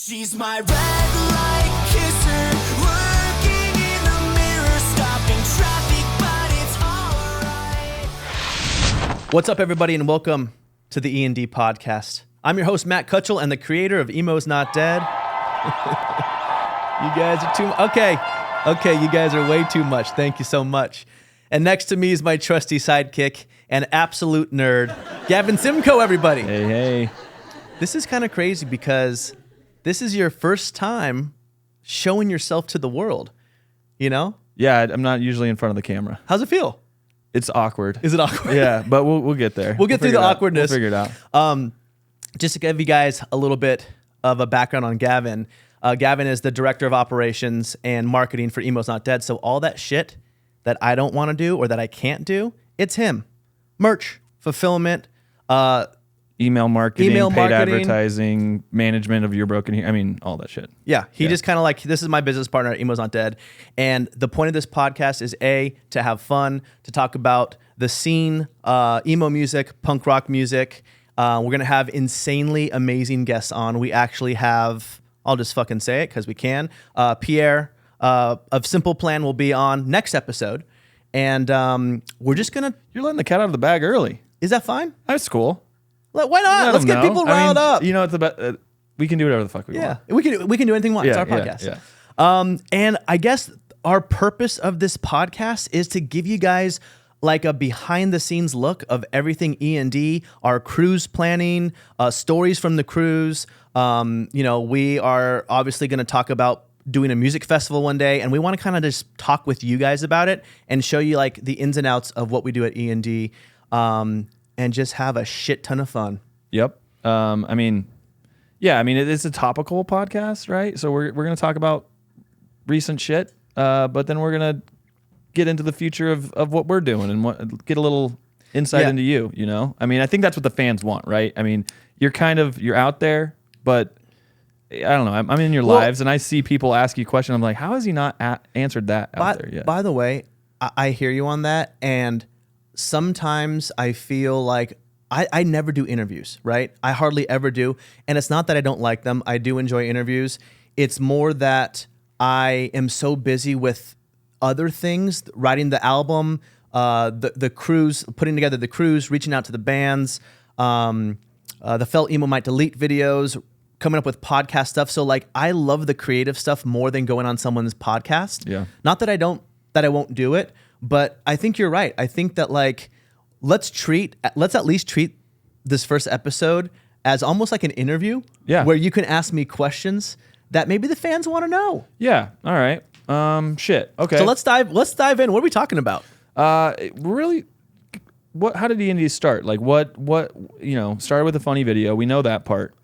She's my red light kisser, lurking in the mirror, stopping traffic, but it's alright. What's up, everybody, and welcome to the E.N.D podcast. I'm your host, Matt Cutshall, and the creator of Emo's Not Dead. You guys are too... Okay, you guys are way too much. Thank you so much. And next to me is my trusty sidekick and absolute nerd, Gavin Simcoe, everybody. Hey. This is kind of crazy because this is your first time showing yourself to the world, you know? Yeah, I'm not usually in front of the camera. How's it feel? It's awkward. Is it awkward? Yeah, but we'll get there. We'll get through the awkwardness. We'll figure it out. Just to give you guys a little bit of a background on Gavin, Gavin is the director of operations and marketing for Emo's Not Dead. So all that shit that I don't want to do or that I can't do, it's him. Merch, fulfillment, Email marketing, paid marketing. advertising, management of your broken here. I mean, all that shit. Yeah, he just kind of like, this is my business partner at Emo's Not Dead. And the point of this podcast is to have fun, to talk about the scene, emo music, punk rock music. We're going to have insanely amazing guests on. We actually have, I'll just fucking say it because we can. Pierre of Simple Plan will be on next episode. And we're just going to... You're letting the cat out of the bag early. Is that fine? That's cool. Why not? Let's get people riled up. You know, it's about... we can do whatever the fuck we want. We can do anything we want. It's our podcast. Yeah. And I guess our purpose of this podcast is to give you guys like a behind the scenes look of everything E&D, our cruise planning, stories from the cruise. We are obviously going to talk about doing a music festival one day, and we want to kind of just talk with you guys about it and show you like the ins and outs of what we do at E&D, and just have a shit ton of fun. Yep. It's a topical podcast, right? So we're going to talk about recent shit, but then we're going to get into the future of what we're doing and get a little insight into you, you know? I mean, I think that's what the fans want, right? I mean, you're out there, but I don't know. I'm in your lives and I see people ask you questions. I'm like, how has he not answered that out there yet? By the way, I hear you on that. And sometimes I feel like I never do interviews, right? I hardly ever do. And it's not that I don't like them. I do enjoy interviews. It's more that I am so busy with other things, writing the album, the cruise, putting together the cruise, reaching out to the bands, the Felt Emo Might Delete videos, coming up with podcast stuff. So like, I love the creative stuff more than going on someone's podcast. Yeah. Not that I won't do it, but I think you're right. I think that like, let's at least treat this first episode as almost like an interview. Yeah. Where you can ask me questions that maybe the fans want to know. Yeah. All right. Shit. Okay. So let's dive in. What are we talking about? Really, how did E.N.D start? Like what, started with a funny video. We know that part.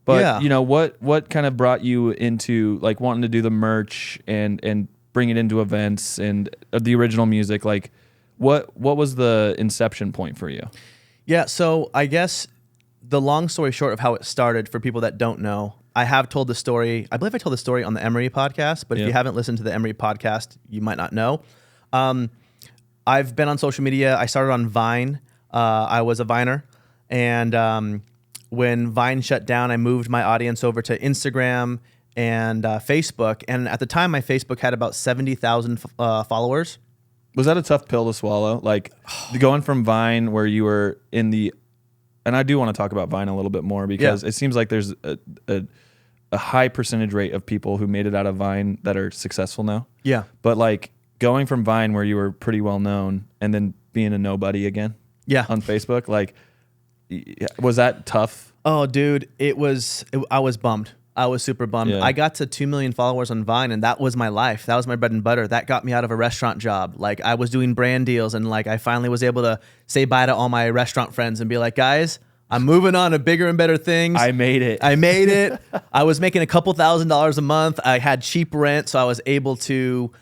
But, what kind of brought you into like wanting to do the merch and bring it into events and the original music? Like what was the inception point for you? Yeah. So I guess the long story short of how it started for people that don't know, I have told the story. I believe I told the story on the Emery podcast, but if you haven't listened to the Emery podcast, you might not know. I've been on social media. I started on Vine. I was a Viner. And when Vine shut down, I moved my audience over to Instagram and Facebook. And at the time, my Facebook had about 70,000 followers. Was that a tough pill to swallow? Like going from Vine where you were in the... And I do want to talk about Vine a little bit more because it seems like there's a high percentage rate of people who made it out of Vine that are successful now. Yeah. But like going from Vine where you were pretty well known and then being a nobody again on Facebook, like was that tough? Oh, dude, I was bummed. I was super bummed. Yeah. I got to 2 million followers on Vine, and that was my life. That was my bread and butter. That got me out of a restaurant job. Like, I was doing brand deals, and like I finally was able to say bye to all my restaurant friends and be like, guys, I'm moving on to bigger and better things. I made it. I was making a couple $1,000s a month. I had cheap rent, so I was able to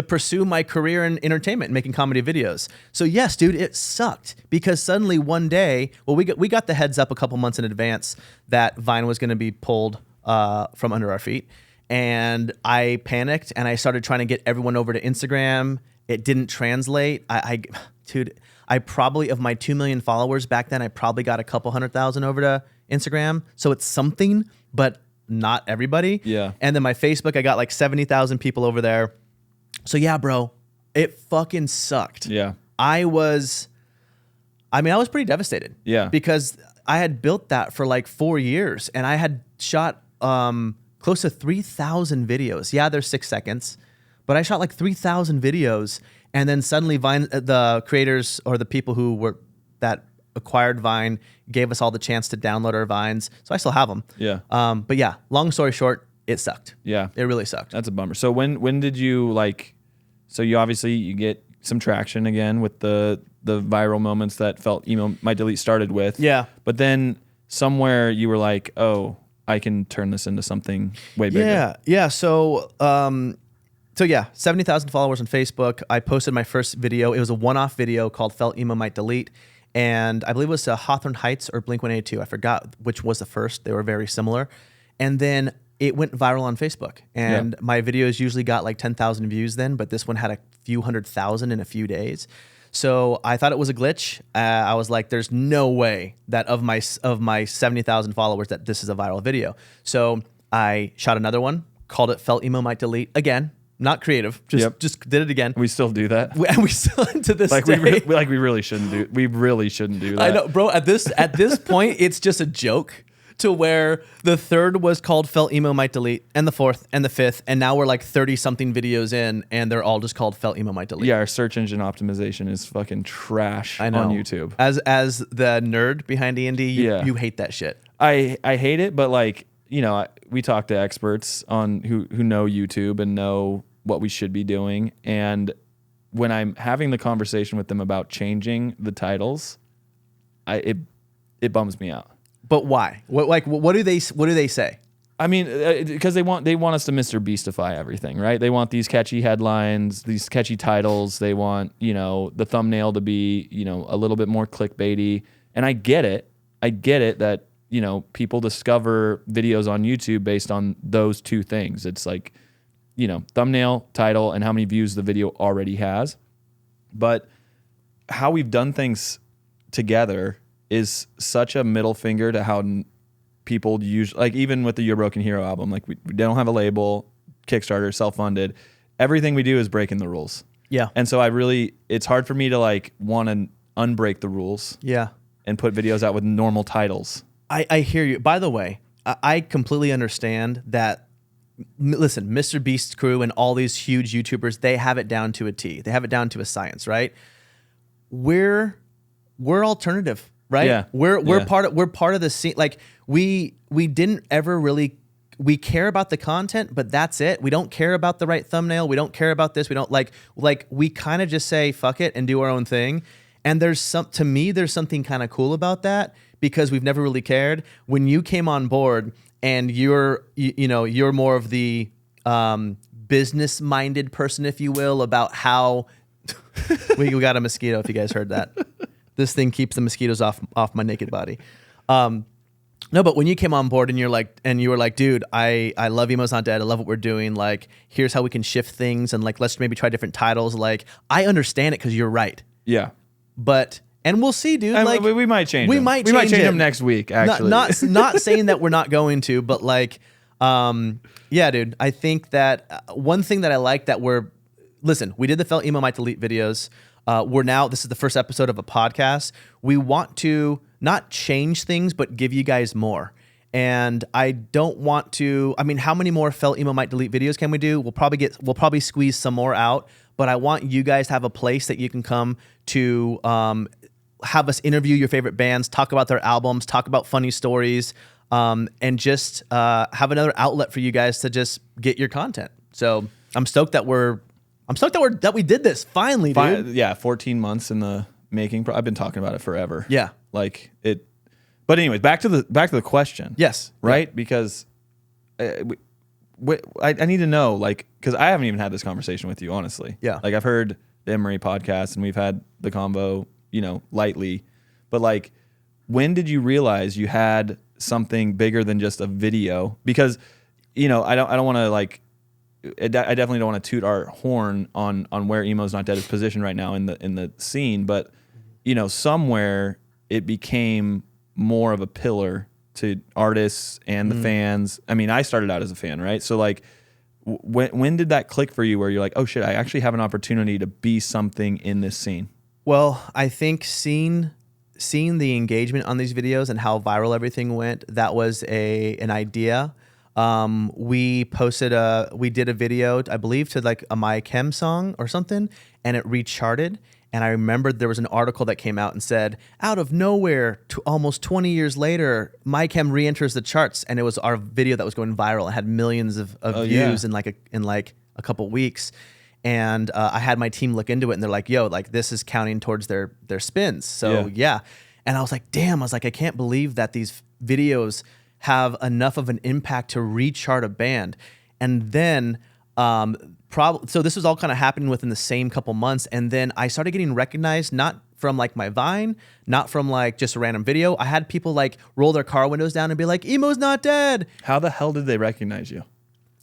pursue my career in entertainment and making comedy videos. So yes, dude, it sucked because suddenly one day, we got the heads up a couple months in advance that Vine was going to be pulled from under our feet. And I panicked and I started trying to get everyone over to Instagram. It didn't translate. Dude, I probably, of my 2 million followers back then, I probably got a couple 100,000 over to Instagram, so it's something, but not everybody. Yeah. And then my Facebook, I got like 70,000 people over there. So yeah, bro, it fucking sucked. Yeah. I was pretty devastated. Yeah. Because I had built that for like 4 years, and I had shot close to 3,000 videos. Yeah, they're 6 seconds, but I shot like 3,000 videos, and then suddenly Vine, the creators or the people that acquired Vine, gave us all the chance to download our Vines. So I still have them. Yeah. But yeah, long story short, it sucked. Yeah. It really sucked. That's a bummer. So when did you so you obviously you get some traction again with the viral moments that Felt Emo Might Delete started with. Yeah. But then somewhere you were like, oh, I can turn this into something way bigger. Yeah. So 70,000 followers on Facebook. I posted my first video. It was a one-off video called Felt Emo Might Delete. And I believe it was Hawthorne Heights or Blink-182. I forgot which was the first. They were very similar. And then it went viral on Facebook. And my videos usually got like 10,000 views then, but this one had a few 100,000 in a few days. So I thought it was a glitch. I was like, there's no way that of my 70,000 followers that this is a viral video. So I shot another one, called it Felt Emo Might Delete. Again, not creative, just did it again. We still do that. And we still to this Like day. we really shouldn't do. We really shouldn't do that. I know, bro. At this point, it's just a joke. To where the third was called Felt Emo Might Delete, and the fourth and the fifth, and now we're like 30 something videos in, and they're all just called Felt Emo Might Delete. Yeah, our search engine optimization is fucking trash I know. on YouTube. As the nerd behind E.N.D, you hate that shit. I hate it, but like, you know, we talk to experts on who know YouTube and know what we should be doing, and when I'm having the conversation with them about changing the titles, it bums me out. But why? What do they say? I mean, because they want us to Mr. Beastify everything, right? They want these catchy headlines, these catchy titles. They want, you know, the thumbnail to be, you know, a little bit more clickbaity. And I get it. That, you know, people discover videos on YouTube based on those two things. It's like, you know, thumbnail, title, and how many views the video already has. But how we've done things together is such a middle finger to how people use, like even with the Your Broken Hero album, like we don't have a label, Kickstarter, self-funded. Everything we do is breaking the rules. Yeah. And so it's hard for me to like want to unbreak the rules. Yeah. And put videos out with normal titles. I hear you. By the way, I completely understand that. Listen, Mr. Beast's crew and all these huge YouTubers, they have it down to a T. They have it down to a science, right? We're alternative. Right? Yeah. We're part of the scene. Like we didn't ever really, we care about the content, but that's it. We don't care about the right thumbnail. We don't care about this. We don't like we kind of just say fuck it and do our own thing. And there's something kind of cool about that because we've never really cared. When you came on board and you're more of the business minded person, if you will, about how we got a mosquito. If you guys heard that. This thing keeps the mosquitoes off my naked body. No, but when you came on board and you were like, dude, I love Emo's Not Dead. I love what we're doing. Like, here's how we can shift things and like let's maybe try different titles. Like, I understand it because you're right. Yeah. And we'll see, dude. And like we might change. We them. might change it. them next week. Actually, not saying that we're not going to, but like, yeah, dude. I think that one thing that I like that we did the Felt Emo Might Delete videos. This is the first episode of a podcast. We want to not change things, but give you guys more. And I don't want to, how many more Felt Emo Might Delete videos can we do? We'll probably squeeze some more out, but I want you guys to have a place that you can come to, have us interview your favorite bands, talk about their albums, talk about funny stories, and just, have another outlet for you guys to just get your content. So I'm stoked that we did this finally, dude. Yeah, 14 months in the making. I've been talking about it forever. Yeah, like it. But anyways, back to the question. Yes, right. Yeah. Because I need to know, like, because I haven't even had this conversation with you, honestly. Yeah. Like I've heard the Emery podcast and we've had the convo, you know, lightly, but like, when did you realize you had something bigger than just a video? Because, you know, I don't want to like. I definitely don't want to toot our horn on where Emo's Not Dead is positioned right now in the scene, but you know, somewhere it became more of a pillar to artists and the fans. I mean, I started out as a fan, right? So like, when did that click for you where you're like, oh shit, I actually have an opportunity to be something in this scene? Well, I think seeing the engagement on these videos and how viral everything went, that was an idea. We did a video, I believe, to like a My Chem song or something, and it recharted. And I remembered there was an article that came out and said, out of nowhere, almost 20 years later, My Chem re-enters the charts, and it was our video that was going viral. It had millions of views in like a couple weeks. And I had my team look into it, and they're like, yo, like this is counting towards their spins. So yeah. And I was like, damn, I can't believe that these videos have enough of an impact to rechart a band. And then so this was all kind of happening within the same couple months. And then I started getting recognized, not from like my Vine, not from like just a random video. I had people like roll their car windows down and be like, Emo's not dead. How the hell did they recognize you?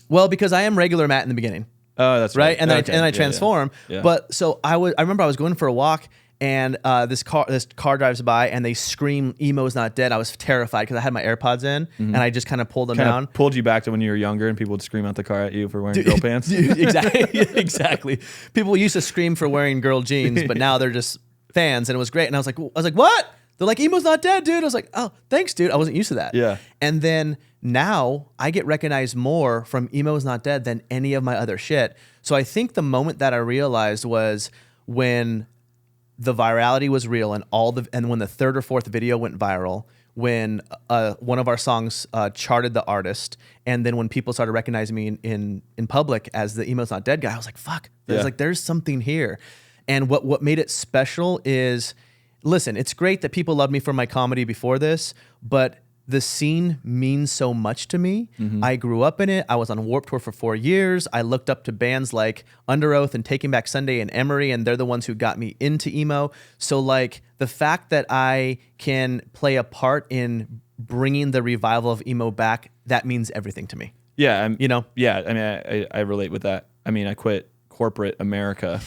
Well, because I am regular Matt in the beginning. Oh, that's right. And then okay. I transform. Yeah. But so I remember I was going for a walk, and this car drives by, and they scream, "Emo's not dead." I was terrified because I had my AirPods in, and I just kind of pulled them down. Pulled you back to when you were younger, and people would scream out the car at you for wearing girl pants. Dude, exactly. People used to scream for wearing girl jeans, but now they're just fans, and it was great. And I was like, what? They're like, Emo's not dead, dude. I was like, oh, thanks, dude. I wasn't used to that. Yeah. And then now I get recognized more from Emo's not dead than any of my other shit. So I think the moment that I realized was when the virality was real, and when the third or fourth video went viral, when one of our songs charted the artist, and then when people started recognizing me in public as the Emo's not dead guy, I was like, fuck. There's something here. And what made it special is, listen, it's great that people loved me for my comedy before this, but the scene means so much to me. I grew up in it. I was on Warped Tour for 4 years. I looked up to bands like Under Oath and Taking Back Sunday and Emery, and they're the ones who got me into emo. So like the fact that I can play a part in bringing the revival of emo back, that means everything to me. Yeah. Yeah. I mean, I relate with that. I mean, I quit corporate America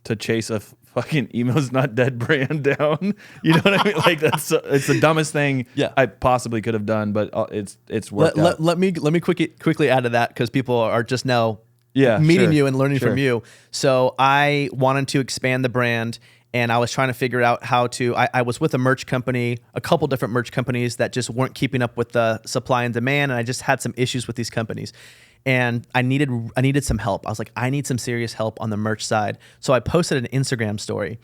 to chase a fucking Emo's not dead brand down. You know what I mean? Like it's the dumbest thing I possibly could have done, but it's worked out. Let me quickly add to that, because people are just now meeting you and learning from you. So I wanted to expand the brand, and I was trying to figure out how to. I was with a couple different merch companies that just weren't keeping up with the supply and demand, and I just had some issues with these companies. And I needed some help. I was like, I need some serious help on the merch side. So I posted an Instagram story,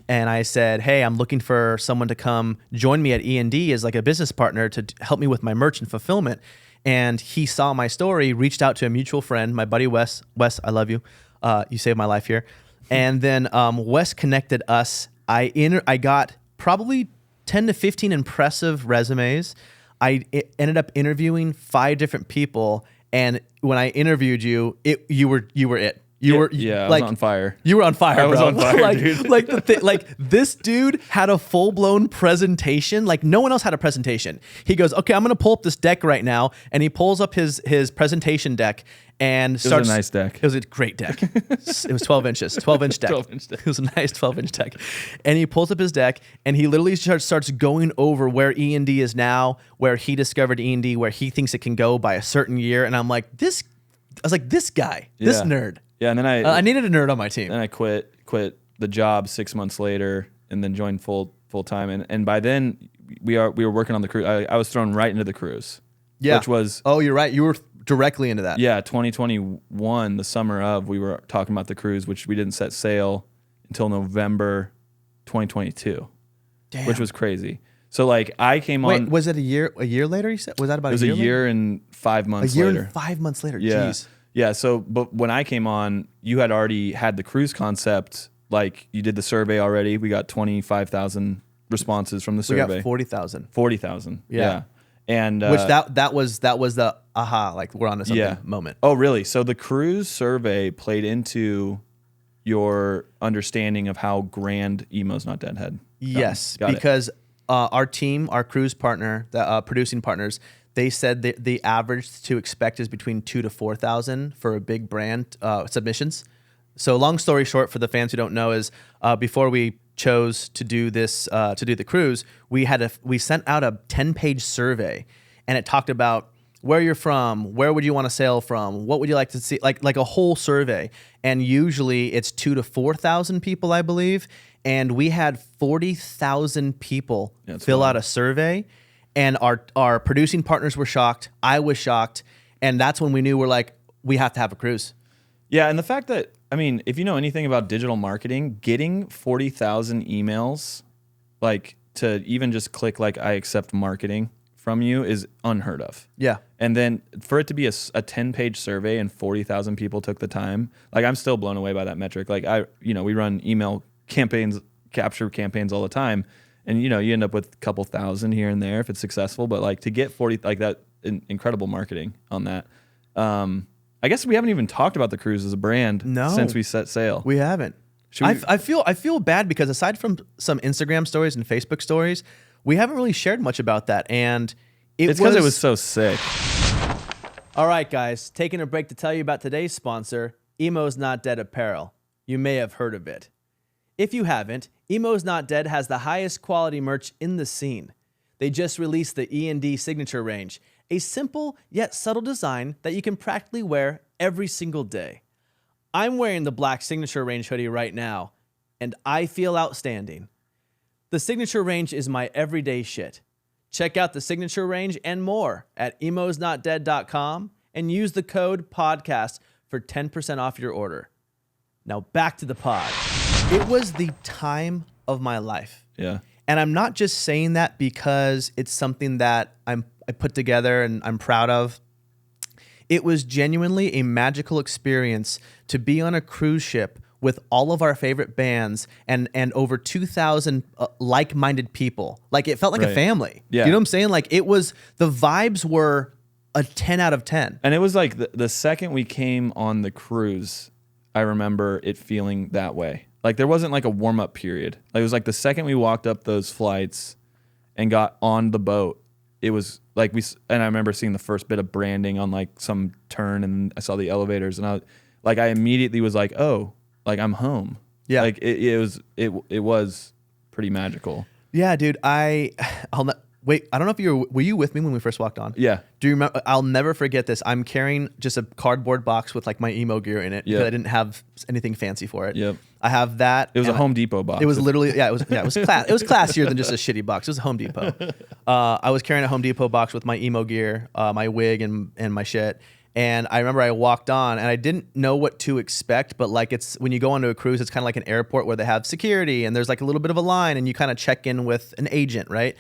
and I said, hey, I'm looking for someone to come join me at E.N.D as like a business partner to help me with my merch and fulfillment. And he saw my story, reached out to a mutual friend, my buddy Wes. Wes, I love you. You saved my life here. And then Wes connected us. I got probably 10 to 15 impressive resumes. I ended up interviewing 5 different people. And when I interviewed you, you were it. I was on fire. You were on fire, bro. I was on fire, dude. Like this dude had a full-blown presentation. Like no one else had a presentation. He goes, okay, I'm going to pull up this deck right now. And he pulls up his presentation deck and starts. It was a nice deck. It was a great deck. It was 12 inches, 12-inch deck. 12-inch deck. It was a nice 12-inch deck. And he pulls up his deck, and he literally starts going over where E.N.D is now, where he discovered E.N.D, where he thinks it can go by a certain year. And I'm like, this guy, this nerd. Yeah, and then I needed a nerd on my team. Then I quit the job 6 months later, and then joined full time. And by then we were working on the cruise. I was thrown right into the cruise. Yeah. Which was you're right. You were directly into that. Yeah, 2021, the summer of, we were talking about the cruise, which we didn't set sail until November 2022. Damn. Which was crazy. So like I came on. Wait, was it a year later? You said, was that about a year? It was a year and 5 months later. A year and 5 months later. Yeah. Jeez. Yeah. So, but when I came on, you had already had the cruise concept. Like you did the survey already. We got 25,000 responses from the survey. We got 40,000. 40,000. Yeah. And which that was the aha, like we're onto something moment. Oh, really? So the cruise survey played into your understanding of how grand Emo's Not Dead had. Yes, Got because our team, our cruise partner, the producing partners, they said that the average to expect is between 2,000 to 4,000 for a big brand submissions. So long story short, for the fans who don't know, is before we chose to do this, to do the cruise, we sent out a 10-page survey, and it talked about where you're from, where would you want to sail from, what would you like to see, like a whole survey. And usually it's 2,000 to 4,000 people, I believe. And we had 40,000 people fill out a survey, and our producing partners were shocked. I was shocked, and that's when we knew we have to have a cruise. Yeah, and the fact that, I mean, if you know anything about digital marketing, getting 40,000 emails, like to even just click like I accept marketing from you is unheard of. Yeah. And then for it to be a 10-page survey and 40,000 people took the time, like I'm still blown away by that metric. Like we run email campaigns, capture campaigns all the time, and you end up with a couple thousand here and there if it's successful, but like to get 40, like that, incredible marketing on that. I guess we haven't even talked about the cruise as a brand since we set sail. We haven't. I feel bad because aside from some Instagram stories and Facebook stories, we haven't really shared much about that, and it's because it was so sick. All right, guys, taking a break to tell you about today's sponsor, Emo's Not Dead Apparel. You may have heard of it. If you haven't, Emo's Not Dead has the highest quality merch in the scene. They just released the E.N.D signature range, a simple yet subtle design that you can practically wear every single day. I'm wearing the black signature range hoodie right now, and I feel outstanding. The signature range is my everyday shit. Check out the signature range and more at emosnotdead.com and use the code podcast for 10% off your order. Now back to the pod. It was the time of my life. Yeah. And I'm not just saying that because it's something that I put together and I'm proud of. It was genuinely a magical experience to be on a cruise ship with all of our favorite bands and over 2,000 like-minded people. Like it felt like a family. Yeah. You know what I'm saying? Like the vibes were a 10 out of 10. And it was like the second we came on the cruise, I remember it feeling that way. Like there wasn't like a warm-up period. Like it was like the second we walked up those flights and got on the boat, it was like and I remember seeing the first bit of branding on like some turn, and I saw the elevators, and I immediately was like, oh, like I'm home. Yeah. Like it was pretty magical. Yeah, dude. I'll not wait. I don't know if were you with me when we first walked on? Yeah. Do you remember? I'll never forget this. I'm carrying just a cardboard box with like my emo gear in it because I didn't have anything fancy for it. Yep. I have that. It was a Home Depot box. It was literally it was it was classier than just a shitty box. It was a Home Depot. I was carrying a Home Depot box with my emo gear, my wig and my shit. And I remember I walked on and I didn't know what to expect, but like it's when you go onto a cruise, it's kind of like an airport where they have security and there's like a little bit of a line and you kind of check in with an agent, right?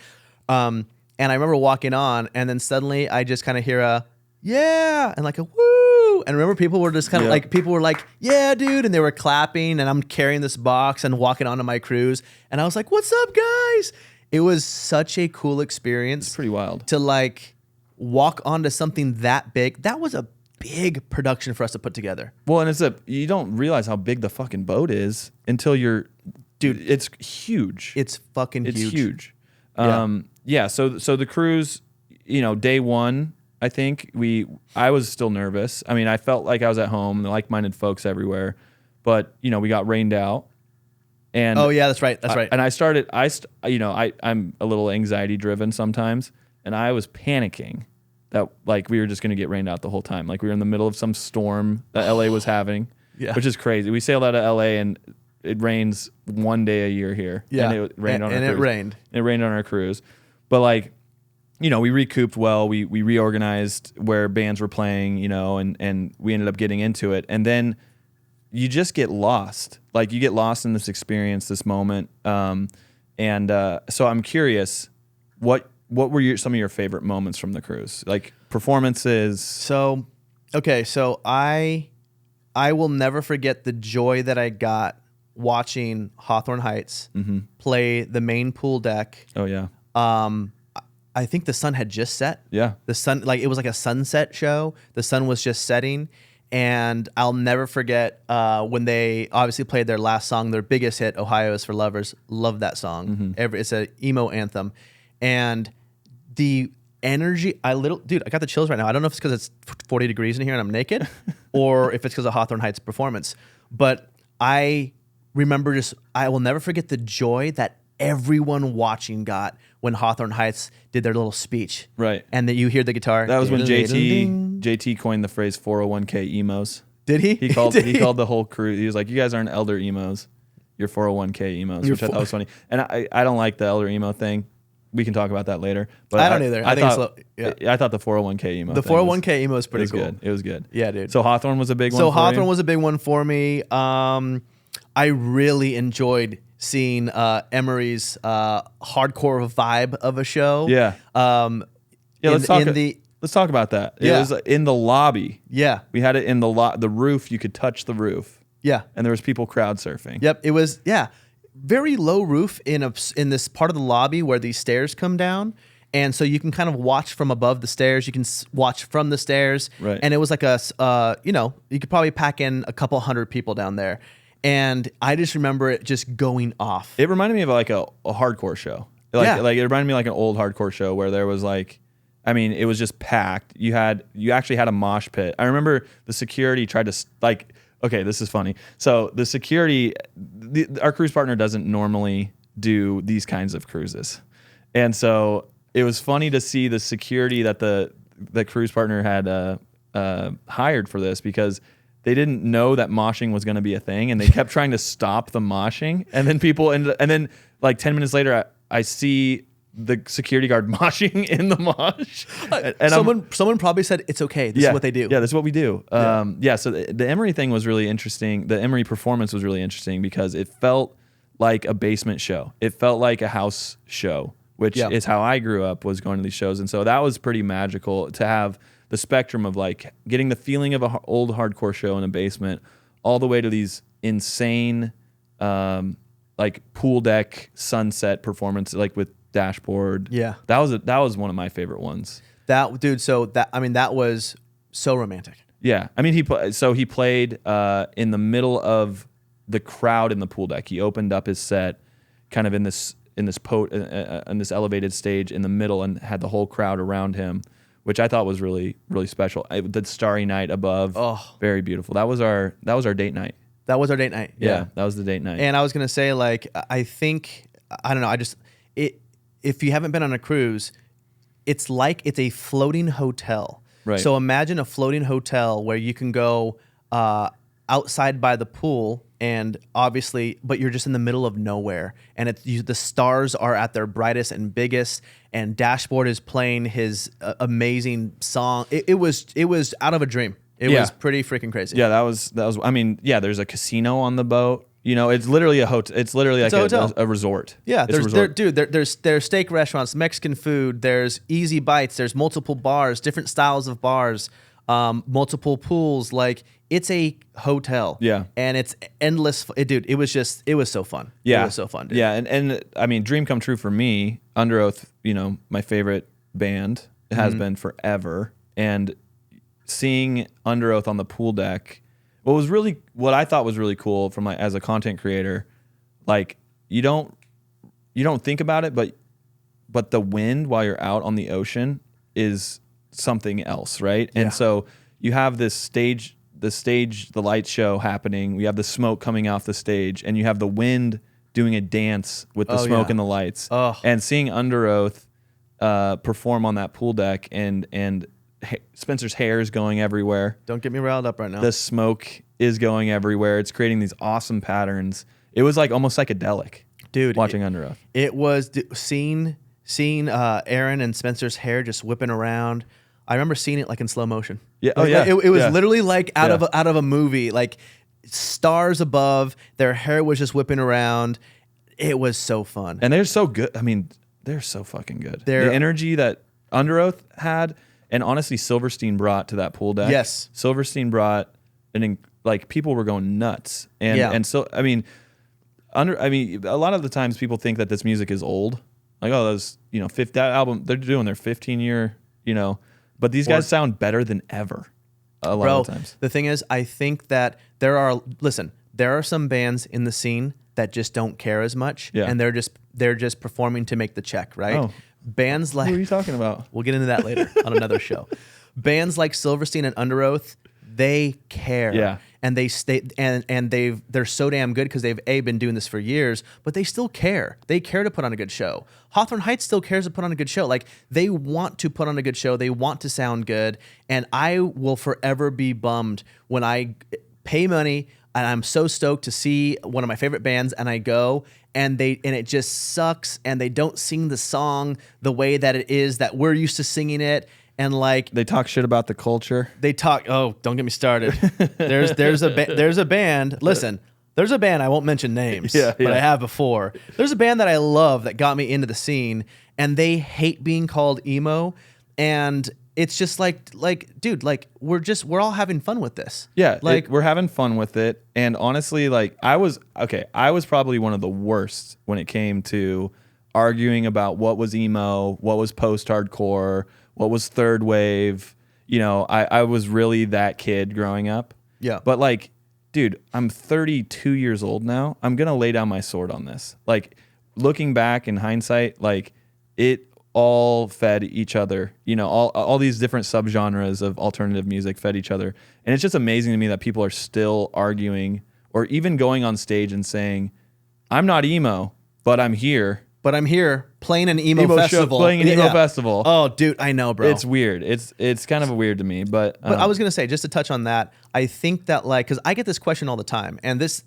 And I remember walking on and then suddenly I just kind of hear a, yeah, and like a woo. And remember people were just kind of like, people were like, yeah, dude. And they were clapping and I'm carrying this box and walking onto my cruise. And I was like, what's up, guys? It was such a cool experience. It's pretty wild. To like walk onto something that big. That was a big production for us to put together. Well, and you don't realize how big the fucking boat is until dude, it's huge. It's fucking huge. It's huge. Yeah. So the cruise, day one, I think I was still nervous. I mean, I felt like I was at home, like-minded folks everywhere, but we got rained out. And oh yeah, that's right. That's right. And I'm a little anxiety driven sometimes, and I was panicking that like we were just going to get rained out the whole time. Like we were in the middle of some storm that LA was having, which is crazy. We sailed out of LA and it rains one day a year here. Yeah. And it rained on our cruise. It rained. It rained on our cruise. But like, we recouped well. We reorganized where bands were playing, and we ended up getting into it. And then you just get lost. Like you get lost in this experience, this moment. So I'm curious, what were some of your favorite moments from the cruise? Like performances? So I will never forget the joy that I got watching Hawthorne Heights play the main pool deck. Oh yeah. I think the sun had just set. Yeah. The sun, like it was like a sunset show. The sun was just setting. And I'll never forget when they obviously played their last song, their biggest hit, Ohio is for Lovers. Love that song. It's an emo anthem. And the energy, I got the chills right now. I don't know if it's because it's 40 degrees in here and I'm naked or if it's because of Hawthorne Heights performance. But I remember I will never forget the joy that everyone watching got when Hawthorne Heights did their little speech. Right. And then you hear the guitar. That was when Ding-a-ling-a-ling. JT coined the phrase 401k emos. Did he? He called the whole crew. He was like, "You guys aren't elder emos. You're 401k emos," which I thought was funny. And I don't like the elder emo thing. We can talk about that later. But I don't either. I thought the 401k emo. The 401k emo is pretty cool. Good. It was good. Yeah, dude. So Hawthorne was a big one. So Hawthorne was a big one for me. I really enjoyed seeing Emery's hardcore vibe of a show. Yeah. Let's talk about that. It was in the lobby. Yeah. We had it in the roof. You could touch the roof. Yeah. And there was people crowd surfing. Yep. It was very low roof in this part of the lobby where these stairs come down. And so you can kind of watch from above the stairs. You can watch from the stairs. Right. And it was like you could probably pack in a couple hundred people down there. And I just remember it just going off. It reminded me of like a hardcore show. Like it reminded me like an old hardcore show where there was like, I mean, it was just packed. You actually had a mosh pit. I remember the security tried to okay, this is funny. So the security, our cruise partner doesn't normally do these kinds of cruises. And so it was funny to see the security that the cruise partner had hired for this, because they didn't know that moshing was going to be a thing, and they kept trying to stop the moshing. And then like 10 minutes later, I see the security guard moshing in the mosh. And someone probably said, "It's okay. This is what they do." Yeah, this is what we do. So the Emery thing was really interesting. The Emery performance was really interesting because it felt like a basement show. It felt like a house show, which is how I grew up, was going to these shows. And so that was pretty magical to have the spectrum of like getting the feeling of an old hardcore show in a basement all the way to these insane like pool deck sunset performances, like with Dashboard. Yeah. That was one of my favorite ones. That was so romantic. Yeah. I mean, he played in the middle of the crowd in the pool deck. He opened up his set kind of in this elevated stage in the middle, and had the whole crowd around him, which I thought was really, really special. The starry night above, very beautiful. That was our date night. That was our date night. Yeah, that was the date night. And I was gonna say, like, I think, I don't know, if you haven't been on a cruise, it's like it's a floating hotel. Right. So imagine a floating hotel where you can go outside by the pool, and obviously, but you're just in the middle of nowhere, and the stars are at their brightest and biggest, and Dashboard is playing his amazing song. It was out of a dream. It was pretty freaking crazy. Yeah, that was. I mean, yeah. There's a casino on the boat. You know, it's literally a hotel. It's literally like a resort. Yeah, it's there's steak restaurants, Mexican food. There's easy bites. There's multiple bars, different styles of bars, multiple pools. Like, it's a hotel. Yeah, and it's endless. It was so fun. Yeah, it was so fun, dude. Yeah, and I mean, dream come true for me. Under Oath, you know, my favorite band. It has been forever, and seeing Under Oath on the pool deck. What I thought was really cool from as a content creator, like you don't think about it, but the wind while you're out on the ocean is something else, right? And so you have this stage, the light show happening. We have the smoke coming off the stage, and you have the wind doing a dance with the smoke and the lights. And seeing Under Oath perform on that pool deck, and Spencer's hair is going everywhere. Don't get me riled up right now. The smoke is going everywhere. It's creating these awesome patterns. It was like almost psychedelic, dude. Watching Under Oath. It was seeing Aaron and Spencer's hair just whipping around. I remember seeing it like in slow motion. Yeah. It was literally like out of a movie. Like, stars above, their hair was just whipping around. It was so fun. And they're so good. I mean, they're so fucking good. The energy that Under Oath had. And honestly, Silverstein brought to that pool deck. Yes. Silverstein brought people were going nuts. And so, I mean, a lot of the times people think that this music is old. Like, oh, those, that album, they're doing their 15-year, but these guys sound better than ever a lot of the times. The thing is, I think that there are some bands in the scene that just don't care as much. Yeah. And they're just performing to make the check, right? Oh. Bands like... Who are you talking about? We'll get into that later on another show. Bands like Silverstein and Under Oath, they care. Yeah. and they stay and they're so damn good because they've been doing this for years, but they still care. They care to put on a good show. Hawthorne Heights still cares to put on a good show. Like, they want to put on a good show. They want to sound good, and I will forever be bummed when I pay money and I'm so stoked to see one of my favorite bands, and I go and it just sucks, and they don't sing the song the way that it is that we're used to singing it. And like, They talk shit about the culture. they talk. Oh, don't get me started. There's a band. Listen, there's a band. I won't mention names, but I have before. There's a band that I love that got me into the scene, and they hate being called emo. And it's just like, dude, like, we're all having fun with this. Yeah, like, we're having fun with it. And honestly, like, I was probably one of the worst when it came to arguing about what was emo, what was post-hardcore, what was third wave. You know, I was really that kid growing up. Yeah. But like, dude, I'm 32 years old now. I'm going to lay down my sword on this. Like, looking back in hindsight, like, it all fed each other. You know, all these different subgenres of alternative music fed each other. And it's just amazing to me that people are still arguing or even going on stage and saying, I'm not emo, but I'm here. But I'm here playing an emo festival. Playing an emo festival. Oh, dude, I know, bro. It's weird. It's kind of weird to me, but I was gonna say, just to touch on that, I think that, like, because I get this question all the time, and this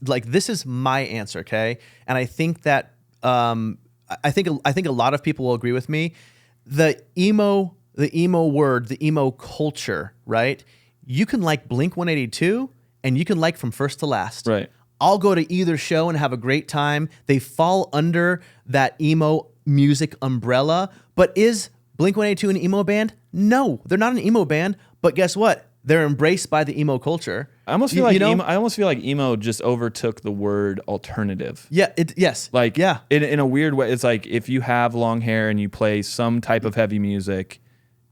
is my answer, okay? And I think that I think a lot of people will agree with me. The emo word, the emo culture, right? You can like Blink-182, and you can like From First to Last, right. I'll go to either show and have a great time. They fall under that emo music umbrella. But is Blink-182 an emo band? No, they're not an emo band. But guess what? They're embraced by the emo culture. I almost feel like emo just overtook the word alternative. Yeah. Yes. Like, yeah. In a weird way, it's like if you have long hair and you play some type of heavy music,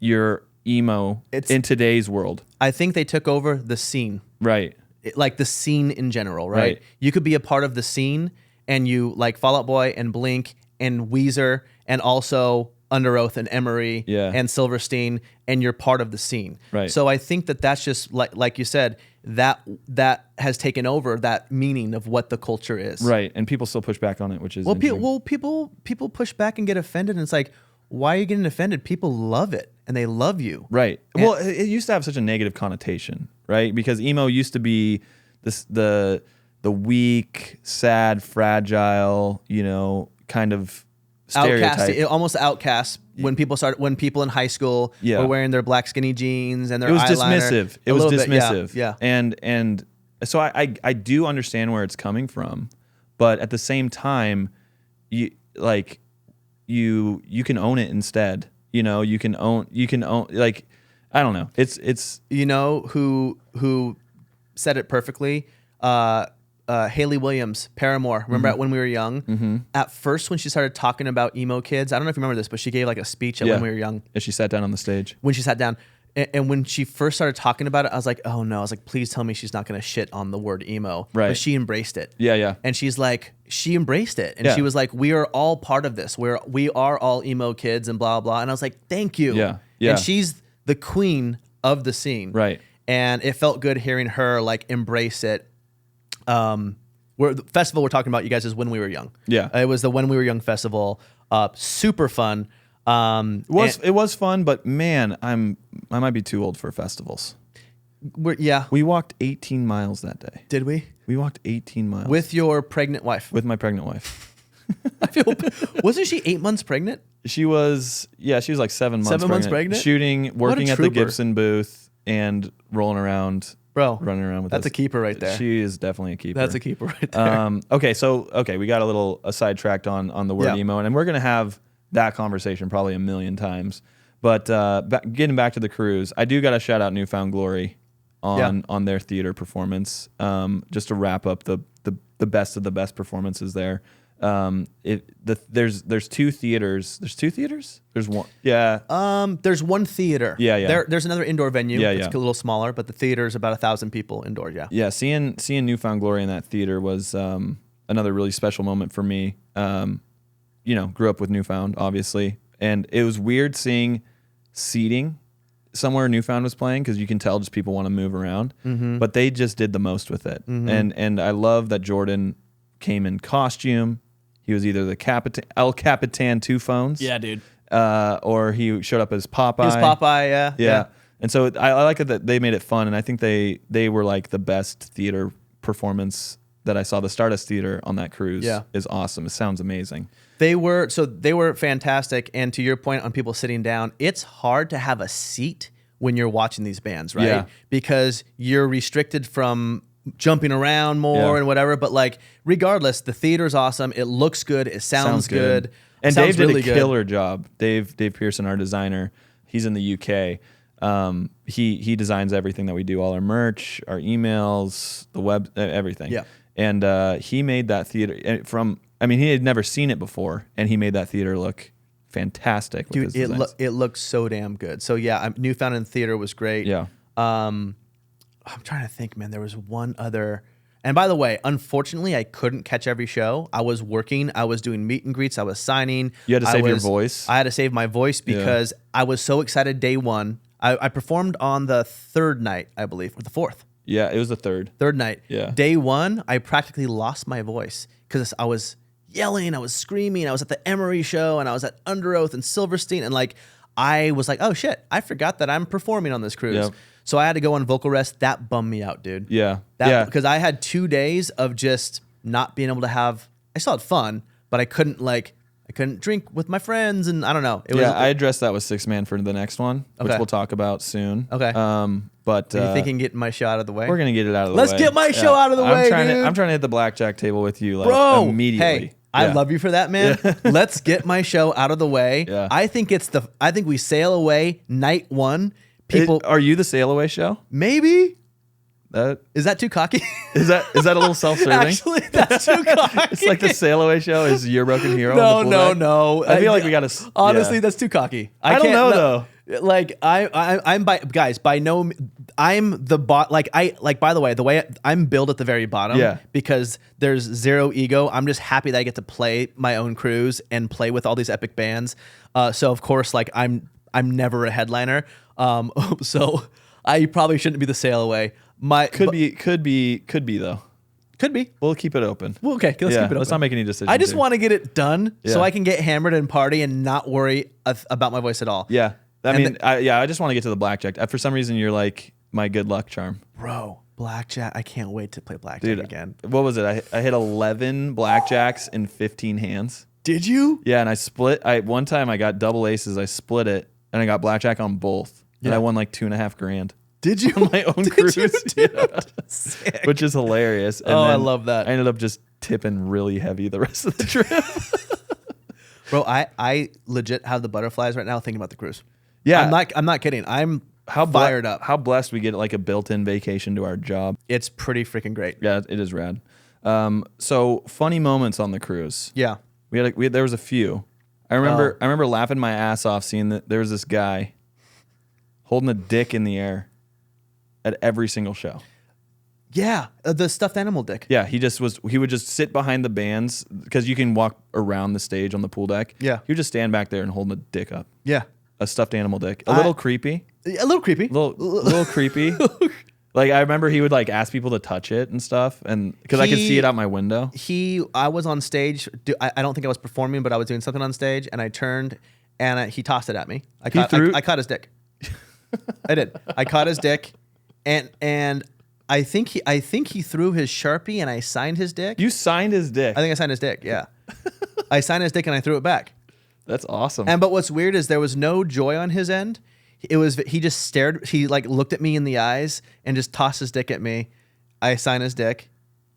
you're emo in today's world. I think they took over the scene. Right. Like the scene in general, right? You could be a part of the scene, and you like Fall Out Boy and Blink and Weezer and also Under Oath and Emery and Silverstein, and you're part of the scene. Right. So I think that that's just like you said, that has taken over that meaning of what the culture is. Right. And people still push back on it, which is people push back and get offended, and it's like, why are you getting offended? People love it, and they love you. Right. Well, it used to have such a negative connotation, right? Because emo used to be the weak, sad, fragile, you know, kind of stereotype. Almost outcast when people in high school were wearing their black skinny jeans and their eyeliner. It was dismissive. Yeah. And so I do understand where it's coming from, but at the same time, you can own it instead. You know, you can own like, I don't know. It's you know who said it perfectly. Haley Williams, Paramore. Remember when we were young? Mm-hmm. At first, when she started talking about emo kids, I don't know if you remember this, but she gave like a speech at when we were young. As she sat down on the stage. When she sat down. And when she first started talking about it, I was like, oh no. I was like, please tell me she's not going to shit on the word emo. Right. But she embraced it. Yeah, yeah. And she's like, she embraced it. And she was like, we are all part of this. We are all emo kids and blah, blah. And I was like, thank you. Yeah, yeah. And she's the queen of the scene. Right. And it felt good hearing her like embrace it. Where the festival we're talking about, you guys, is When We Were Young. Yeah. It was the When We Were Young festival. Super fun. It was fun, but man, I might be too old for festivals. We walked 18 miles that day. Did we? We walked 18 miles with your pregnant wife. With my pregnant wife. Wasn't she 8 months pregnant? She was like 7 months. 7 months pregnant. Shooting, working at the Gibson booth, and rolling around. Bro, running around with that's a keeper right there. She is definitely a keeper. That's a keeper right there. Okay, we got a sidetracked on the word emo, and we're gonna have that conversation probably a million times. But getting back to the cruise, I do got to shout out Newfound Glory on their theater performance. Just to wrap up the best of the best performances there. There's two theaters. There's two theaters? There's one. Yeah. There's one theater. Yeah. There's another indoor venue. Yeah, it's a little smaller, but the theater is about 1,000 people indoors. Yeah. Yeah. Seeing Newfound Glory in that theater was another really special moment for me. Grew up with Newfound, obviously, and it was weird seeing seating somewhere Newfound was playing because you can tell just people want to move around, but they just did the most with it. And I love that Jordan came in costume. He was either the El Capitan Two Phones, dude. or he showed up as Popeye. His Popeye, yeah. And so I like it that they made it fun, and I think they were like the best theater performance that I saw. The Stardust Theater on that cruise is awesome. It sounds amazing. They were fantastic. And to your point on people sitting down, it's hard to have a seat when you're watching these bands, right? Yeah. Because you're restricted from jumping around more and whatever. But like, regardless, the theater's awesome. It looks good. It sounds good. And sounds Dave did really a killer job. Dave Pearson, our designer, he's in the UK. He designs everything that we do, all our merch, our emails, the web, everything. Yeah. And he made that theater he had never seen it before, and he made that theater look fantastic. With Dude, his it looks so damn good. So yeah, Newfound in Theater was great. Yeah. I'm trying to think, man. There was one other. And by the way, unfortunately, I couldn't catch every show. I was working. I was doing meet and greets. I was signing. You had to save your voice? I had to save my voice because I was so excited day one. I performed on the third night, I believe, or the fourth. Yeah, it was the third. Third night. Yeah. Day one, I practically lost my voice because I was yelling, I was screaming. I was at the Emory show and I was at Under Oath and Silverstein. And like, I was like, oh shit, I forgot that I'm performing on this cruise. Yep. So I had to go on vocal rest. That bummed me out, dude. Yeah. Because I had 2 days of just not being able to I still had fun, but I couldn't drink with my friends, and I don't know. I addressed that with Six Man for the next one, which Okay. we'll talk about soon. Okay. But you think getting my show out of the way? we're gonna get it out of the Let's way. get my show out of the way, dude. I'm trying to hit the blackjack table with you, like, Bro, immediately. hey, I love you for that, man. Let's get my show out of the way. Yeah. I think we sail away night one. People, Are you the Sail Away show? maybe. That Is that too cocky? is that a little self-serving? Actually, that's too cocky. It's like the Sail Away show is Your Broken Hero. No, on the no, pool deck. no. I feel like we gotta. Honestly, yeah. that's too cocky. I don't can't- know, no, Like I'm by no. I'm the bot. By the way I'm billed at the very bottom. Yeah. Because there's zero ego. I'm just happy that I get to play my own cruise and play with all these epic bands. So of course, like I'm never a headliner. So I probably shouldn't be the Sail Away. Could be though. Could be. We'll keep it open. Well, okay, let's keep it open. Let's not make any decisions. I just here. want to get it done so Yeah. I can get hammered and party and not worry about my voice at all. Yeah. And I just want to get to the blackjack. For some reason, you're like my good luck charm. Bro, blackjack. I can't wait to play blackjack Dude, again. what was it? I hit 11 blackjacks in 15 hands. Did you? Yeah, and I split. One time I got double aces. I split it, and I got blackjack on both. And Yeah. I won like $2.5 grand. Did you? On my own Did cruise. you, dude? Yeah. Sick. Which is hilarious. And Oh, I then love that. I ended up just tipping really heavy the rest of the trip. Bro, I legit have the butterflies right now thinking about the cruise. Yeah. I'm not kidding. I'm How fired up. How blessed we get like a built-in vacation to our job. It's pretty freaking great. Yeah, it is rad. So funny moments on the cruise. Yeah. There was a few. I remember laughing my ass off seeing that there was this guy holding a dick in the air at every single show. Yeah. The stuffed animal dick. Yeah, he would just sit behind the bands because you can walk around the stage on the pool deck. Yeah. He would just stand back there and hold a dick up. Yeah. A stuffed animal dick. A little creepy. A little creepy. Little creepy. Like I remember he would like ask people to touch it and stuff, and because I could see it out my window. I was on stage. I don't think I was performing, but I was doing something on stage, and I turned, and he tossed it at me. I caught his dick. I did. I caught his dick, and I think he threw his Sharpie, and I signed his dick. You signed his dick. I think I signed his dick. Yeah, I signed his dick, and I threw it back. That's awesome. But what's weird is there was no joy on his end. He just stared. He like looked at me in the eyes and just tossed his dick at me. I sign his dick.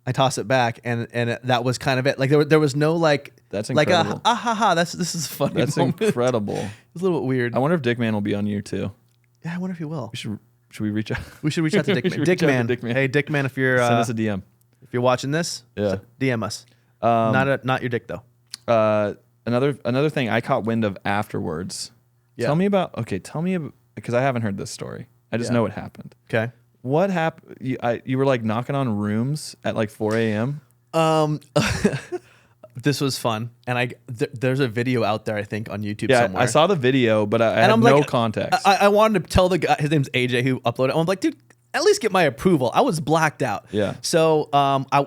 I toss it back, and that was kind of it. Like there was no like. That's like incredible. This is funny. That's moment. incredible. It's a little bit weird. I wonder if Dickman will be on you too. Yeah, I wonder if he will. Should we reach out? We should reach out to We Dickman. should reach out to Dickman. Dickman. Hey, Dickman, if you're Send us a DM. if you're watching this, Yeah. DM us. Not your dick though. Another thing I caught wind of afterwards. Yeah. Tell me about because I haven't heard this story. I just Yeah. know it happened. Okay. What happened? You were like knocking on rooms at like 4 a.m. this was fun, and there's a video out there I think on YouTube Yeah, somewhere. I saw the video, but I had I'm no like, context. I wanted to tell the guy, his name's AJ, who uploaded it. I'm like, dude, at least get my approval. I was blacked out. Yeah. So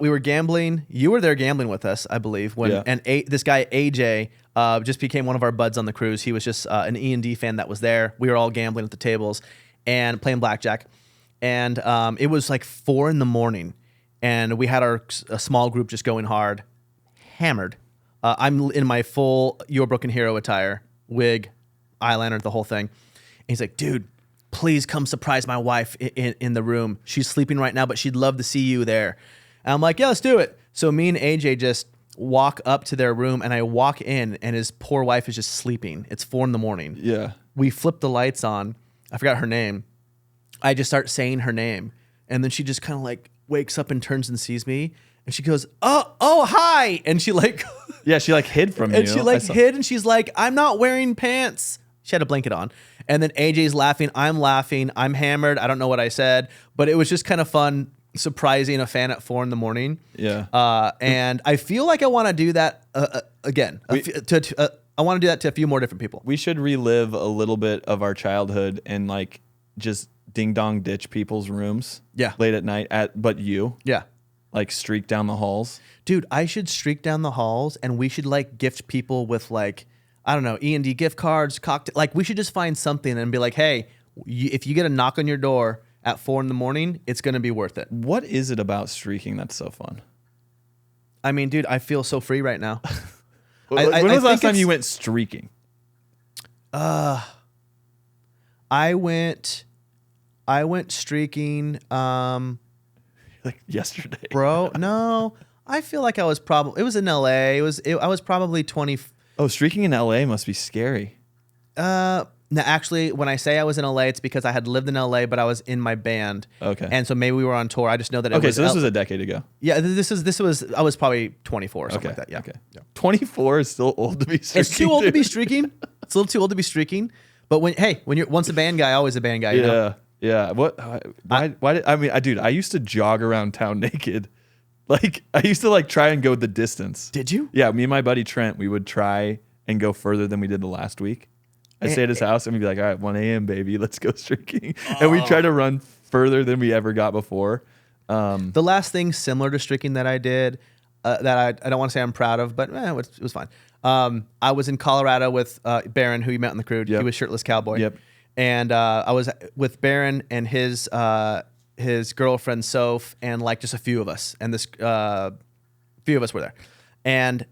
we were gambling. You were there gambling with us, I believe. This guy AJ just became one of our buds on the cruise. He was just an E.N.D fan that was there. We were all gambling at the tables and playing blackjack. And it was like 4 a.m, and we had a small group just going hard, hammered. I'm in my full Your Broken Hero attire, wig, eyeliner, the whole thing. And he's like, dude, please come surprise my wife in the room. She's sleeping right now, but she'd love to see you there. And I'm like, yeah, let's do it. So me and AJ just walk up to their room, and I walk in, and his poor wife is just sleeping. It's 4 a.m. Yeah. We flip the lights on. I forgot her name. I just start saying her name, and then she just kind of like wakes up and turns and sees me, and she goes, oh, hi. And she like, Yeah, she like hid from you. and she like hid, and she's like, I'm not wearing pants. She had a blanket on. And then AJ's laughing. I'm hammered. I don't know what I said, but it was just kind of fun surprising a fan at 4 a.m. Yeah. And I feel like I want to do that again. I want to do that to a few more different people. We should relive a little bit of our childhood and like just ding dong ditch people's rooms. Yeah. Late at night but you. Yeah. Like streak down the halls. Dude, I should streak down the halls, and we should like gift people with like, I don't know, E.N.D gift cards, cocktail. Like we should just find something and be like, hey, if you get a knock on your door at 4 a.m, it's going to be worth it. What is it about streaking that's so fun? I mean, dude, I feel so free right now. When was the last time you went streaking? I went streaking, Like yesterday. bro. No, I feel like I was it was in LA. I was probably 20. Oh, streaking in LA must be scary. No, actually, when I say I was in LA, it's because I had lived in LA, but I was in my band. Okay. And so maybe we were on tour. I just know that it Okay, was. so this was a decade ago. Yeah, this was. I was probably 24 or something like that. Yeah. Okay. 24 is still old to be streaking. It's too old to be dude. streaking. It's a little too old to be streaking. But when you're once a band guy, always a band guy. You Yeah. know? Yeah. What? Why did dude, I used to jog around town naked. Like I used to like try and go the distance. Did you? Yeah, me and my buddy Trent, we would try and go further than we did the last week. I'd stay at his house and we'd be like, all right, 1 a.m. baby, let's go streaking. And we try to run further than we ever got before. The last thing similar to streaking that I did, that I don't want to say I'm proud of, but it was fine. I was in Colorado with Baron, who you met on the crew. Yep. He was Shirtless Cowboy. Yep. And I was with Baron and his girlfriend Soph, and like just a few of us, and this few of us were there, and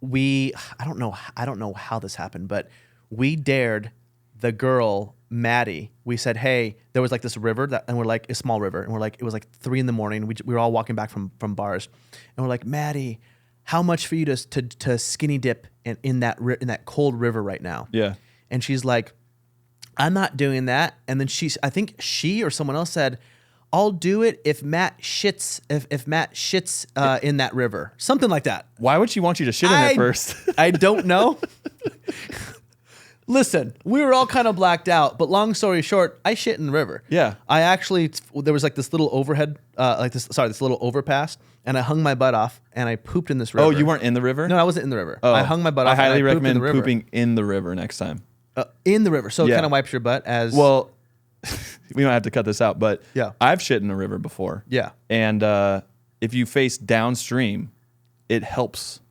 I don't know how this happened, but we dared the girl Maddie. We said, hey, there was like this river and we're like a small river, and we're like, it was like 3 a.m. We were all walking back from bars, and we're like, Maddie, how much for you to skinny dip in that cold river right now? Yeah. And she's like, I'm not doing that. And then I think she or someone else said, I'll do it if Matt shits in that river, something like that. Why would she want you to shit in it first? I don't know. Listen, we were all kind of blacked out, but long story short, I shit in the river. Yeah. There was like this little overhead, this little overpass, and I hung my butt off and I pooped in this river. Oh, you weren't in the river? No, I wasn't in the river. Oh, I hung my butt off. I highly and I pooped in recommend the river. pooping in the river next time. In the river. So it Yeah. kind of wipes your butt as Well, we might have to cut this out, but Yeah. I've shit in a river before. Yeah. And if you face downstream, it helps.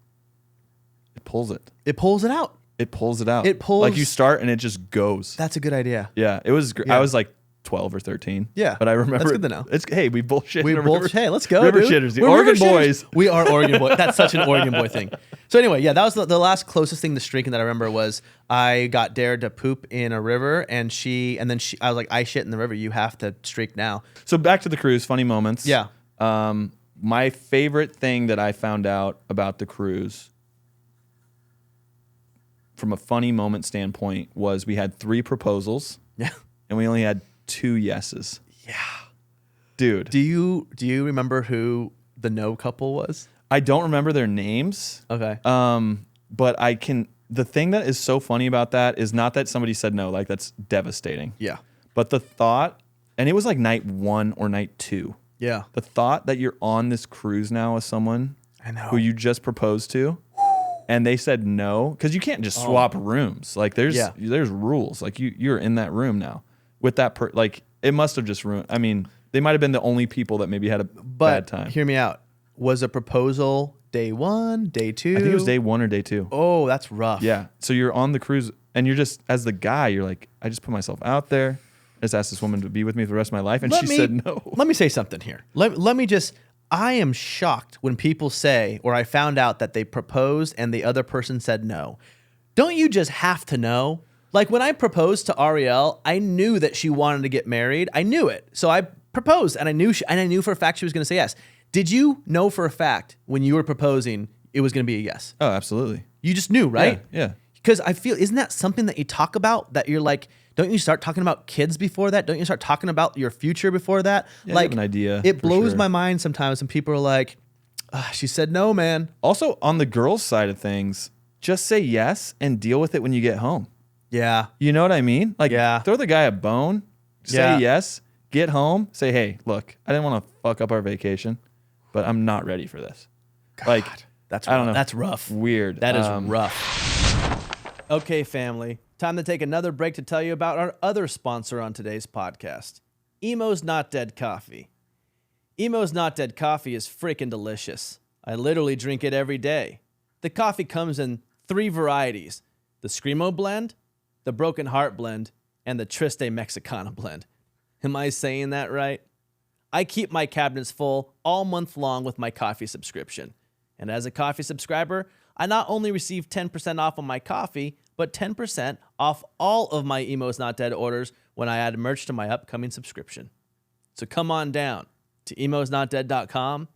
It pulls it. It pulls it out. It pulls it out. It pulls- Like you start and it just goes. That's a good idea. Yeah, it was. Yeah. I was like 12 or 13. Yeah. but I remember. That's good to know. Hey, we bullshit. We in a both. river. Hey, let's go, River dude. shitters, the We're Oregon river shitters. boys. We are Oregon boys. That's such an Oregon boy thing. So anyway, yeah, that was the last closest thing to streaking that I remember was I got dared to poop in a river, and I was like, I shit in the river. You have to streak now. So back to the cruise. Funny moments. Yeah. My favorite thing that I found out about the cruise, from a funny moment standpoint, was we had 3 proposals. Yeah. And we only had 2 yeses. Yeah. Dude. Do you remember who the no couple was? I don't remember their names. Okay. But I can. The thing that is so funny about that is not that somebody said no, like that's devastating. Yeah. But the thought, and it was like night 1 or night 2. Yeah. The thought that you're on this cruise now with someone I know. who you just proposed to, and they said no, because you can't just swap rooms. Like there's rules. Like you're in that room now with that like it must have just ruined. I mean, they might have been the only people that maybe had a bad time. Hear me out. Was a proposal day 1, day 2? I think it was day 1 or day 2. Oh, that's rough. Yeah. So you're on the cruise, and you're just, as the guy, you're like, I just put myself out there. I just asked this woman to be with me for the rest of my life, and she said no. Let me say something here. Let me just. I am shocked when people say, or I found out that they proposed and the other person said no. Don't you just have to know? Like when I proposed to Ariel, I knew that she wanted to get married. I knew it. So I proposed, and I knew for a fact she was going to say yes. Did you know for a fact when you were proposing it was going to be a yes? Oh, absolutely. You just knew, right? Yeah. Because I feel, isn't that something that you talk about, that you're like, don't you start talking about kids before that? Don't you start talking about your future before that? Yeah, like I have an idea. It blows my mind sometimes when people are like, she said no, man. Also, on the girls' side of things, just say yes and deal with it when you get home. Yeah. You know what I mean? Like, throw the guy a bone, say yes, get home, say, hey, look, I didn't want to fuck up our vacation, but I'm not ready for this. God, like, that's I don't know. That's rough. Weird. That is rough. Okay, family. Time to take another break to tell you about our other sponsor on today's podcast, Emo's Not Dead Coffee. Emo's Not Dead Coffee is freaking delicious. I literally drink it every day. The coffee comes in 3 varieties: the Screamo blend, the Broken Heart blend, and the Triste Mexicana blend. Am I saying that right? I keep my cabinets full all month long with my coffee subscription. And as a coffee subscriber, I not only receive 10% off on my coffee, but 10% off all of my Emo's Not Dead orders when I add merch to my upcoming subscription. So come on down to emosnotdead.com.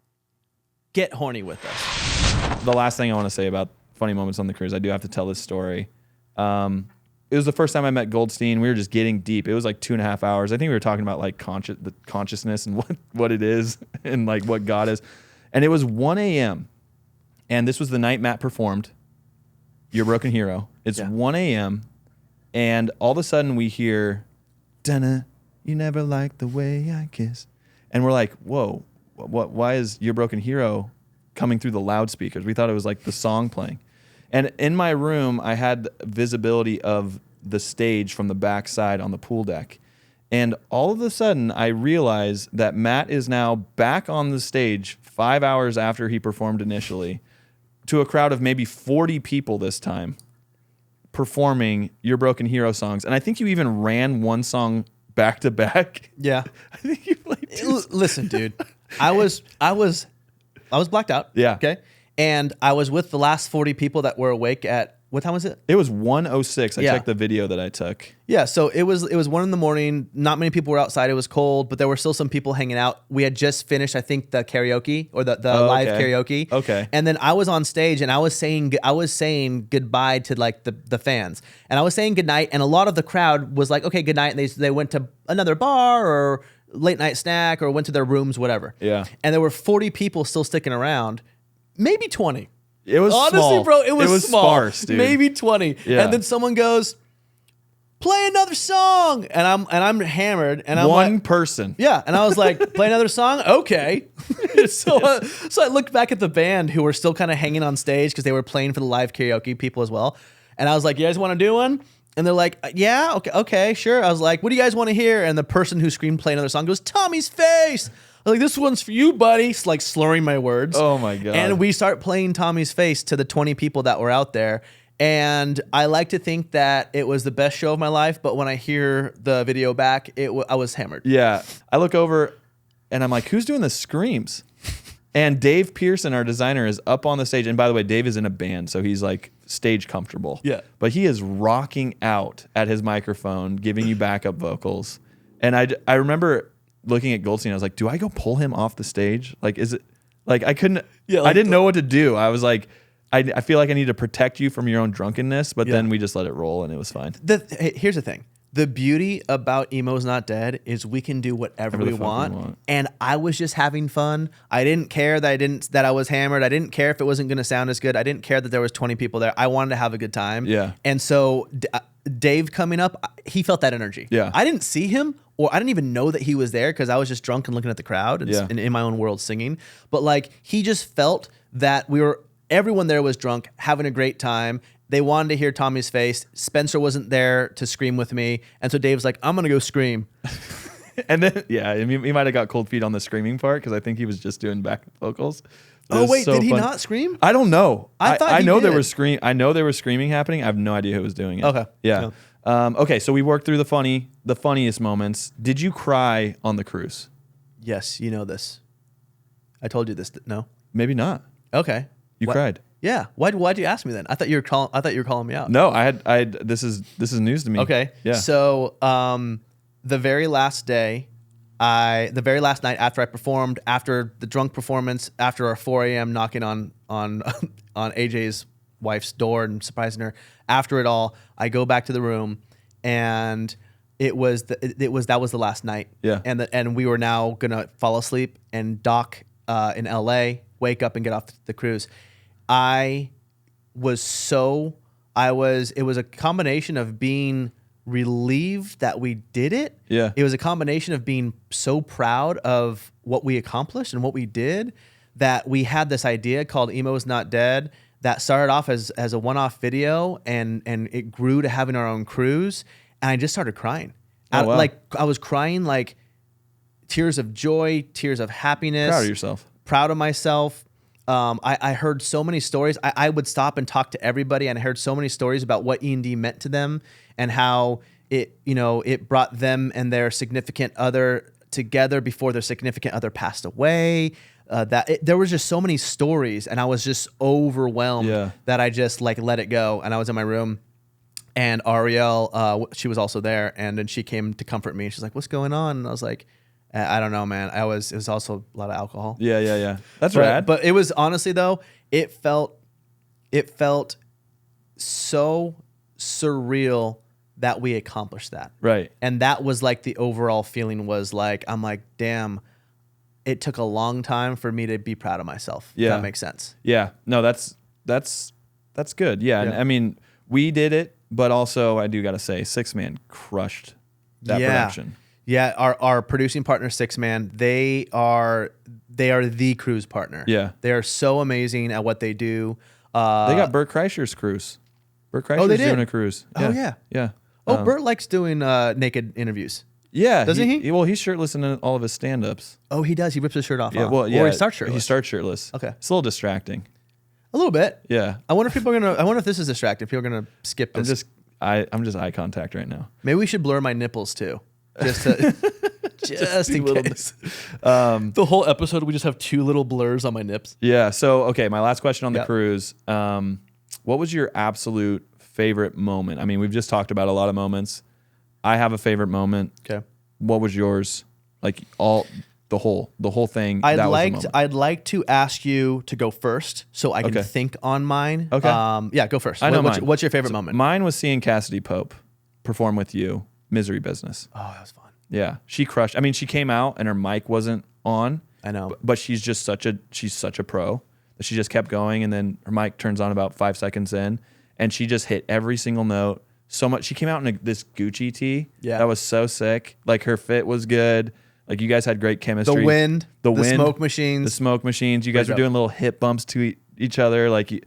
Get horny with us. The last thing I want to say about funny moments on the cruise, I do have to tell this story. It was the first time I met Goldstein. We were just getting deep. It was like 2.5 hours. I think we were talking about like the consciousness and what it is and like what God is. And it was 1 a.m. And this was the night Matt performed Your Broken Hero. It's 1 a.m. And all of a sudden we hear, "Dunna, you never liked the way I kiss." And we're like, whoa, why is Your Broken Hero coming through the loudspeakers? We thought it was like the song playing. And in my room, I had visibility of the stage from the backside on the pool deck. And all of a sudden, I realize that Matt is now back on the stage 5 hours after he performed initially, to a crowd of maybe 40 people this time, performing Your Broken Hero songs. And I think you even ran one song back to back. Yeah. I think you played Listen, dude. I was blacked out. Yeah. Okay. And I was with the last 40 people that were awake at, what time was it? It was 1:06. I Yeah. checked the video that I took. Yeah, so it was 1 a.m. Not many people were outside. It was cold, but there were still some people hanging out. We had just finished, I think, the karaoke or the live karaoke. Okay. And then I was on stage and I was saying goodbye to like the fans. And I was saying goodnight, and a lot of the crowd was like, okay, goodnight, and they went to another bar or late night snack or went to their rooms, whatever. Yeah. And there were 40 people still sticking around. Maybe 20. It was honestly, small. bro. It was small. Sparse, dude. Maybe 20. Yeah. And then someone goes, "Play another song," and I'm hammered, and I'm one like, person. yeah, and I was like, "Play another song, okay." so I looked back at the band who were still kind of hanging on stage because they were playing for the live karaoke people as well, and I was like, "You guys want to do one?" And they're like, "Yeah, okay, sure." I was like, "What do you guys want to hear?" And the person who screamed "Play another song" goes, "Tommy's Face." I was like, "This one's for you, buddy." It's like slurring my words. Oh my God. And we start playing Tommy's Face to the 20 people that were out there. And I like to think that it was the best show of my life, but when I hear the video back, I was hammered. Yeah. I look over and I'm like, who's doing the screams? And Dave Pearson, our designer, is up on the stage. And by the way, Dave is in a band, so he's like stage comfortable. Yeah. But he is rocking out at his microphone, giving you backup vocals. And I remember looking at Goldstein, I was like, do I go pull him off the stage? Like, is it like I couldn't? Yeah, I didn't know what to do. I was like, I feel like I need to protect you from your own drunkenness, but Yeah. then we just let it roll and it was fine. Hey, here's the thing. The beauty about Emo's Not Dead is we can do whatever we the fuck we want. want. And I was just having fun. I didn't care that I was hammered. I didn't care if it wasn't going to sound as good. I didn't care that there was 20 people there. I wanted to have a good time. Yeah. And so Dave coming up, he felt that energy. Yeah. I didn't see him, or I didn't even know that he was there because I was just drunk and looking at the crowd and, Yeah. and in my own world singing. But like he just felt that we were everyone there was drunk, having a great time. They wanted to hear Tommy's face. Spencer wasn't there to scream with me. And so Dave's like, I'm going to go scream. And then, yeah, he might have got cold feet on the screaming part because I think he was just doing back vocals. But it Oh, was wait, so did he fun. not scream? I don't know. I thought I he know there did. was I know there was screaming happening. I have no idea who was doing it. Okay. Yeah. Okay, so we worked through the funniest moments. Did you cry on the cruise? Yes, you know this. I told you this. No? Maybe not. Okay. You What- cried. Yeah. Why'd you ask me then? I thought you were calling me out. No, I this is news to me. Okay. Yeah. So the very last night after I performed, after the drunk performance, after our 4 a.m. knocking on AJ's wife's door and surprising her, after it all, I go back to the room, and that was the last night. Yeah. And we were now gonna fall asleep and dock in LA, wake up and get off the cruise. It was a combination of being relieved that we did it. Yeah. It was a combination of being so proud of what we accomplished and what we did, that we had this idea called Emo's Not Dead that started off as a one-off video, and it grew to having our own cruise, and I just started crying. Oh, wow. I was crying like tears of joy, tears of happiness. Proud of yourself. Proud of myself. I heard so many stories. I would stop and talk to everybody, and I heard so many stories about what E.N.D meant to them and how it brought them and their significant other together before their significant other passed away. There was just so many stories, and I was just overwhelmed that I just let it go. And I was in my room, and Ariel, she was also there, and then she came to comfort me. She's like, "What's going on?" And I was like, I don't know, man. It was also a lot of alcohol. Yeah. That's rad. But it was, honestly though, it felt so surreal that we accomplished that. Right. And that was like the overall feeling was like, I'm like, damn, it took a long time for me to be proud of myself. Yeah. If that makes sense. Yeah. No, that's good. Yeah. And I mean, we did it, but also I do got to say, Six Man crushed that production. Yeah, our producing partner, Six Man, they are the cruise partner. Yeah. They are so amazing at what they do. They got Bert Kreischer's cruise. Bert Kreischer's they did? doing a cruise. Oh, yeah. Yeah. Oh, Bert likes doing naked interviews. Yeah. Doesn't he? Well, he's shirtless in all of his stand-ups. Oh, he does. He rips his shirt off. Yeah. Huh? Well, yeah. Or he starts shirtless. He starts shirtless. Okay. It's a little distracting. A little bit. Yeah. I wonder if this is distracting. People are gonna skip this. I'm just eye contact right now. Maybe we should blur my nipples too, just to, just in case. The whole episode, we just have two little blurs on my nips. Yeah. So, okay, my last question on the Yep. cruise. What was your absolute favorite moment? I mean, we've just talked about a lot of moments. I have a favorite moment. Okay. What was yours? Like the whole thing. I'd was like to ask you to go first, so I can Okay. think on mine. Okay. Yeah, go first. I know what's, mine. what's your favorite moment? Mine was seeing Cassidy Pope perform with you, Misery Business. Oh, that was fun. Yeah, she crushed. I mean, she came out and her mic wasn't on. I know. But she's just such a pro that she just kept going, and then her mic turns on about 5 seconds in, and she just hit every single note so much. She came out in this Gucci tee. Yeah. That was so sick. Like, her fit was good. Like, you guys had great chemistry. The wind, the smoke machines. The smoke machines. You guys were job. doing little hip bumps to each other. Like, you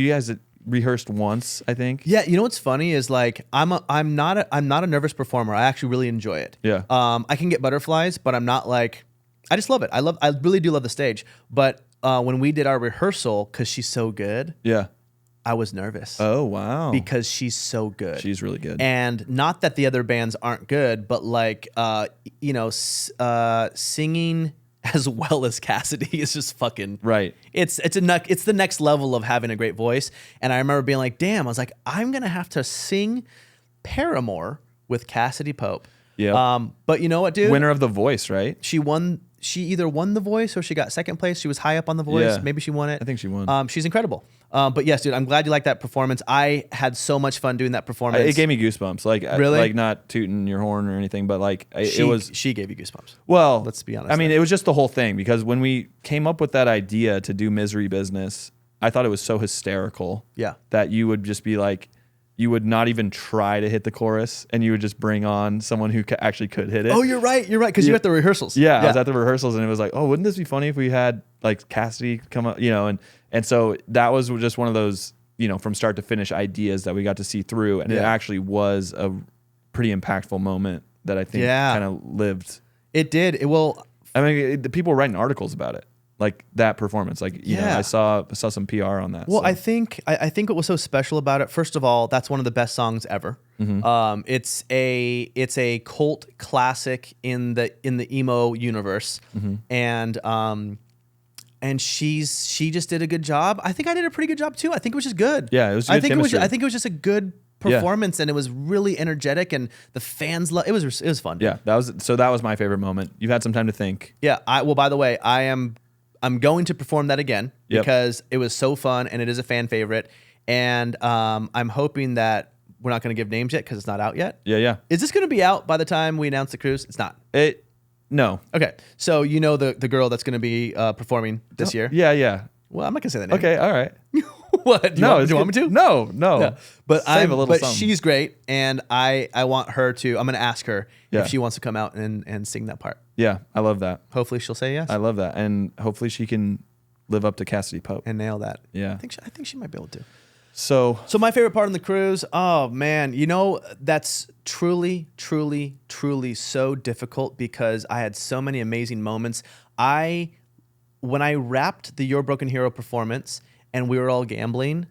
guys rehearsed once, I think. Yeah, you know what's funny is like I'm not a nervous performer. I actually really enjoy it. Yeah. I can get butterflies, but I'm not like, I just love it. I really do love the stage. But when we did our rehearsal, because she's so good, Yeah. I was nervous. Oh, wow. Because she's so good. She's really good. And not that the other bands aren't good, but like singing as well as Cassidy is just fucking Right. It's the next level of having a great voice. And I remember being like, damn, I was like, I'm gonna have to sing Paramore with Cassidy Pope. Yeah. But you know what, dude? Winner of The Voice, right? She won. She either won The Voice or she got second place. She was high up on The Voice. Yeah. Maybe she won it. I think she won. She's incredible. But yes, dude, I'm glad you liked that performance. I had so much fun doing that performance. It gave me goosebumps. Like, Really? like not tooting your horn or anything, but like She gave you goosebumps. well, let's be honest I mean, there. it was just the whole thing, because when we came up with that idea to do Misery Business, I thought it was so hysterical. Yeah. That you would just be like, you would not even try to hit the chorus, and you would just bring on someone who actually could hit it. Oh, you're right. Because you're at the rehearsals. Yeah, I was at the rehearsals, and it was like, oh, wouldn't this be funny if we had like Cassidy come up, and so that was just one of those, from start to finish ideas that we got to see through, and it actually was a pretty impactful moment that I think kind of lived. It did. The people were writing articles about it. Like that performance, I saw some PR on that. Well, so. I think what was so special about it. First of all, that's one of the best songs ever. Mm-hmm. It's a cult classic in the emo universe, and she just did a good job. I think I did a pretty good job too. I think it was just good. Yeah, it was good chemistry. I think it was just a good performance, and it was really energetic, and the fans it was fun. Yeah, that was my favorite moment. You've had some time to think. Yeah. By the way, I'm going to perform that again because it was so fun, and it is a fan favorite. And I'm hoping that we're not going to give names yet because it's not out yet. Yeah. Is this going to be out by the time we announce the cruise? It's not. No. Okay. So the girl that's going to be performing this year? Yeah. Well, I'm not going to say that name. Okay, all right. What? Do you want me to? No. Yeah. But Save a little but something. she's great, and I want her to. I'm going to ask her if she wants to come out and sing that part. Yeah, I love that. Hopefully she'll say yes. I love that, and hopefully she can live up to Cassidy Pope and nail that. Yeah, I think she might be able to. So my favorite part on the cruise, oh man, that's truly, truly, truly so difficult because I had so many amazing moments. When I wrapped the Your Broken Hero performance and we were all gambling,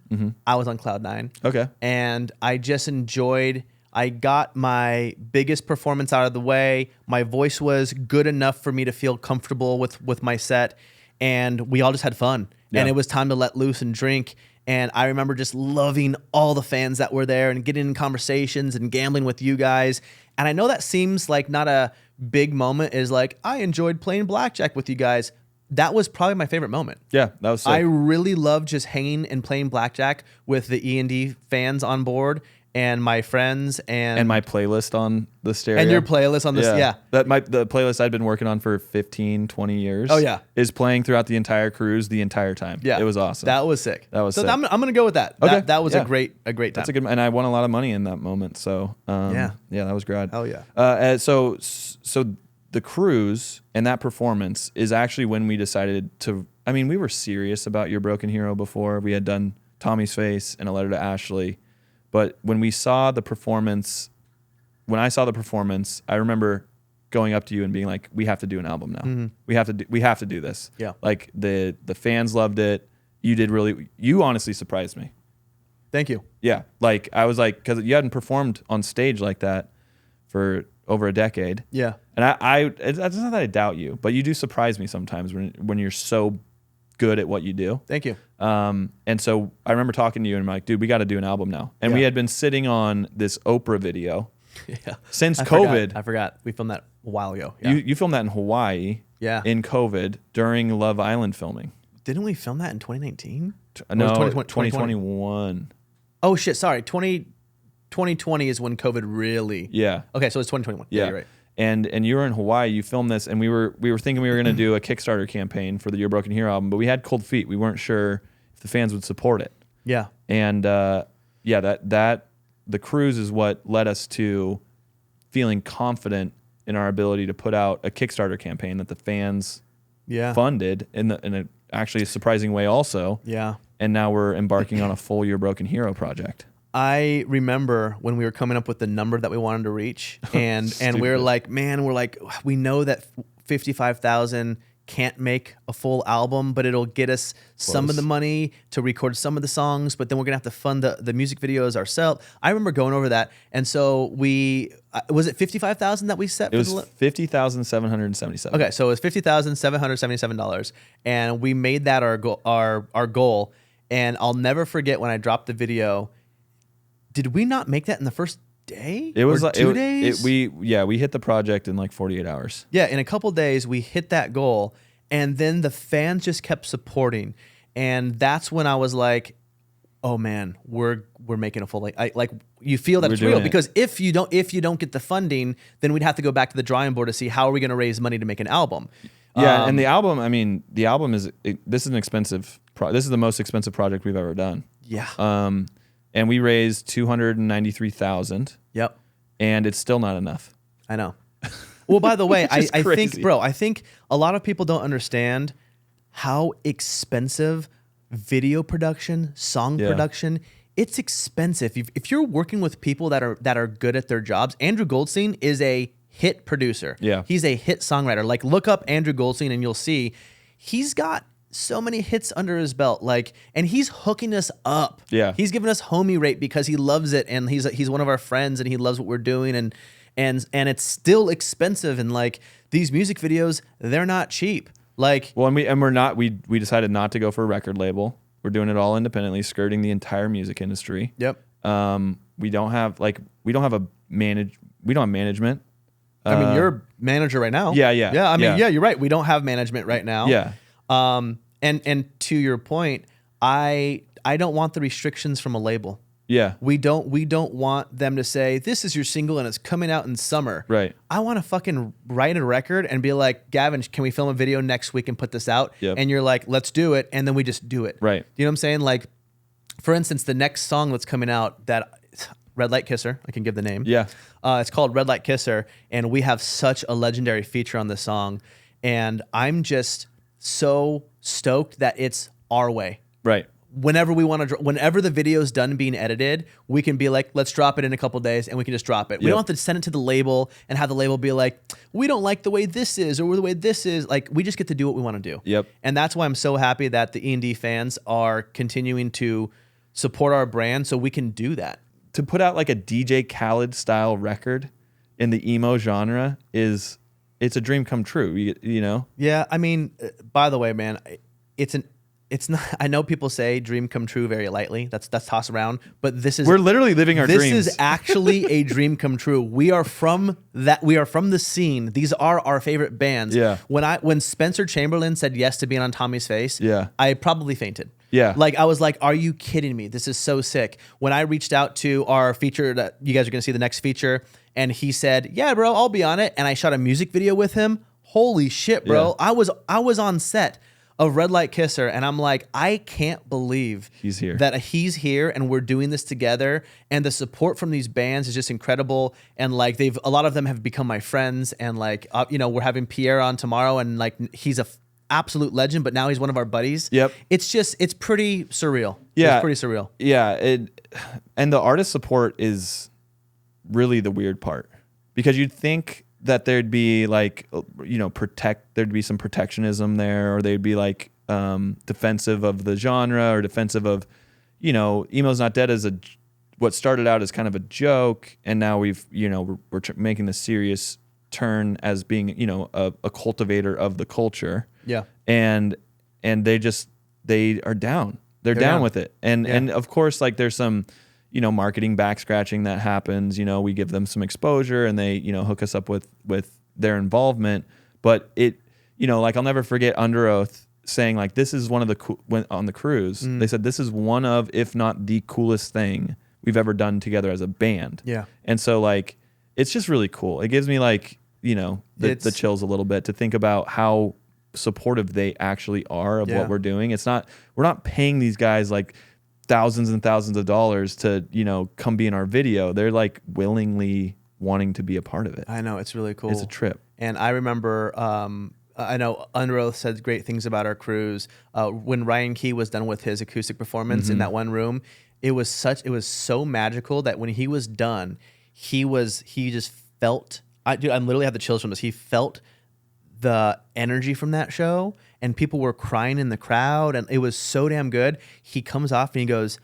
I was on cloud 9. Okay. And I just enjoyed. I got my biggest performance out of the way. My voice was good enough for me to feel comfortable with my set, and we all just had fun. Yeah. And it was time to let loose and drink. And I remember just loving all the fans that were there and getting in conversations and gambling with you guys. And I know that seems like not a big moment. Is like, I enjoyed playing blackjack with you guys. That was probably my favorite moment. Yeah, that was sick. I really loved just hanging and playing blackjack with the E.N.D fans on board and my friends and my playlist on the stereo. And your playlist on this, yeah. The playlist I'd been working on for 15, 20 years. Oh, yeah. Is playing throughout the entire cruise the entire time. Yeah. It was awesome. That was sick. So sick. I'm going to go with that. Okay. That was Yeah. a great time. That's a good, and I won a lot of money in that moment. So yeah, that was great. Hell yeah. So the cruise and that performance is actually when we decided to. I mean, we were serious about Your Broken Hero before. We had done Tommy's Face and A Letter to Ashley, but when I saw the performance, I remember going up to you and being like, "We have to do an album now. Mm-hmm. We have to do this." Yeah. Like the fans loved it. You honestly surprised me. Thank you. Yeah, like I was like, because you hadn't performed on stage like that for over a decade. Yeah. And it's not that I doubt you, but you do surprise me sometimes when you're so good at what you do. Thank you. And so I remember talking to you and I'm like, dude, we got to do an album now. And we had been sitting on this Oprah video since COVID. I forgot. We filmed that a while ago. Yeah. You filmed that in Hawaii. Yeah. In COVID during Love Island filming. Didn't we film that in 2019? No, 2020? 2021. Oh shit! Sorry, 2020 is when COVID really. Yeah. Okay, so it's 2021. Yeah, you're right. And you were in Hawaii. You filmed this, and we were thinking we were going to do a Kickstarter campaign for the Your Broken Hero album, but we had cold feet. We weren't sure if the fans would support it. Yeah. And that the cruise is what led us to feeling confident in our ability to put out a Kickstarter campaign that the fans funded in a actually a surprising way also. Yeah. And now we're embarking on a full Your Broken Hero project. I remember when we were coming up with the number that we wanted to reach, and we were like, we know that 55,000 can't make a full album, but it'll get us some of the money to record some of the songs, but then we're gonna have to fund the music videos ourselves. I remember going over that, and so was it 55,000 that we set? It was $50,777. Okay, so it was $50,777, and we made that our goal. And I'll never forget when I dropped the video. Did we not make that in the first day? It was or like 2 days. We hit the project in like 48 hours. Yeah, in a couple days we hit that goal, and then the fans just kept supporting, and that's when I was like, "Oh man, we're making a full like you feel that it's real because if you don't get the funding, then we'd have to go back to the drawing board to see how are we going to raise money to make an album." Yeah, and the album is this is an expensive. This is the most expensive project we've ever done. Yeah. and we raised $293,000, Yep. and it's still not enough. I know. Well, by the way, Which is I think, crazy. bro, I think a lot of people don't understand how expensive video production, song Yeah. production, it's expensive. If you're working with people that are good at their jobs, Andrew Goldstein is a hit producer. Yeah. He's a hit songwriter. Like, look up Andrew Goldstein and you'll see he's got so many hits under his belt. Like, and he's hooking us up. Yeah. He's giving us homie rate because he loves it, and he's one of our friends and he loves what we're doing, and it's still expensive, and like these music videos, they're not cheap. Like, Well, we decided not to go for a record label. We're doing it all independently, skirting the entire music industry. yep. We don't have management. I mean, you're a manager right now. Yeah. I mean, yeah, you're right. We don't have management right now. Yeah. And to your point, I don't want the restrictions from a label. Yeah. We don't want them to say, this is your single and it's coming out in summer. Right. I want to fucking write a record and be like, Gavin, can we film a video next week and put this out? Yep. And you're like, let's do it. And then we just do it. Right. You know what I'm saying? Like, for instance, the next song that's coming out, that Red Light Kisser, I can give the name. Yeah. It's called Red Light Kisser, and we have such a legendary feature on this song. And I'm just so stoked that it's our way. Right. Whenever we want to, whenever the video's done being edited, we can be like, let's drop it in a couple days, and we can just drop it. We Yep. don't have to send it to the label and have the label be like, we don't like the way this is or the way this is. Like, we just get to do what we want to do. Yep. And that's why I'm so happy that the E.N.D fans are continuing to support our brand, so we can do that. To put out like a DJ Khaled style record in the emo genre it's a dream come true. You know? Yeah, I mean, by the way, man, it's not. I know people say dream come true very lightly. That's tossed around, but We're literally living our dreams. This is actually a dream come true. We are from that. We are from the scene. These are our favorite bands. Yeah. When Spencer Chamberlain said yes to being on Tommy's Face, Yeah. I probably fainted. Yeah. Like, I was like, are you kidding me? This is so sick. When I reached out to our feature that you guys are going to see the next feature, and he said, yeah, bro, I'll be on it. And I shot a music video with him. Holy shit, bro. Yeah. I was on set of Red Light Kisser, and I'm like, I can't believe He's here. that he's here and we're doing this together. And the support from these bands is just incredible. And like, a lot of them have become my friends. And like, we're having Pierre on tomorrow, and like, he's a absolute legend, but now he's one of our buddies. Yep. It's pretty surreal. Yeah. It's pretty surreal. Yeah, and the artist support is really the weird part, because you'd think that there'd be like, there'd be some protectionism there, or they'd be like defensive of the genre, or defensive of, Emo's Not Dead as what started out as kind of a joke, and now we're making the serious turn as being a cultivator of the culture. Yeah. And they are down. They're down with it. And of course, like, there's some, marketing back scratching that happens. We give them some exposure, and they, hook us up with their involvement. But like, I'll never forget Under Oath saying, like, this is one of when on the cruise, they said, this is one of, if not the coolest thing we've ever done together as a band. Yeah. And so, like, it's just really cool. It gives me, like, the chills a little bit to think about how supportive they actually are of what we're doing. We're not paying these guys like thousands and thousands of dollars to, come be in our video. They're like willingly wanting to be a part of it. I know, it's really cool. It's a trip. And I remember, I know Under Oath said great things about our cruise. When Ryan Key was done with his acoustic performance in that one room, it was so magical that when he was done, he just felt, I literally have the chills from this. He felt the energy from that show, and people were crying in the crowd, and it was so damn good. He comes off and he goes,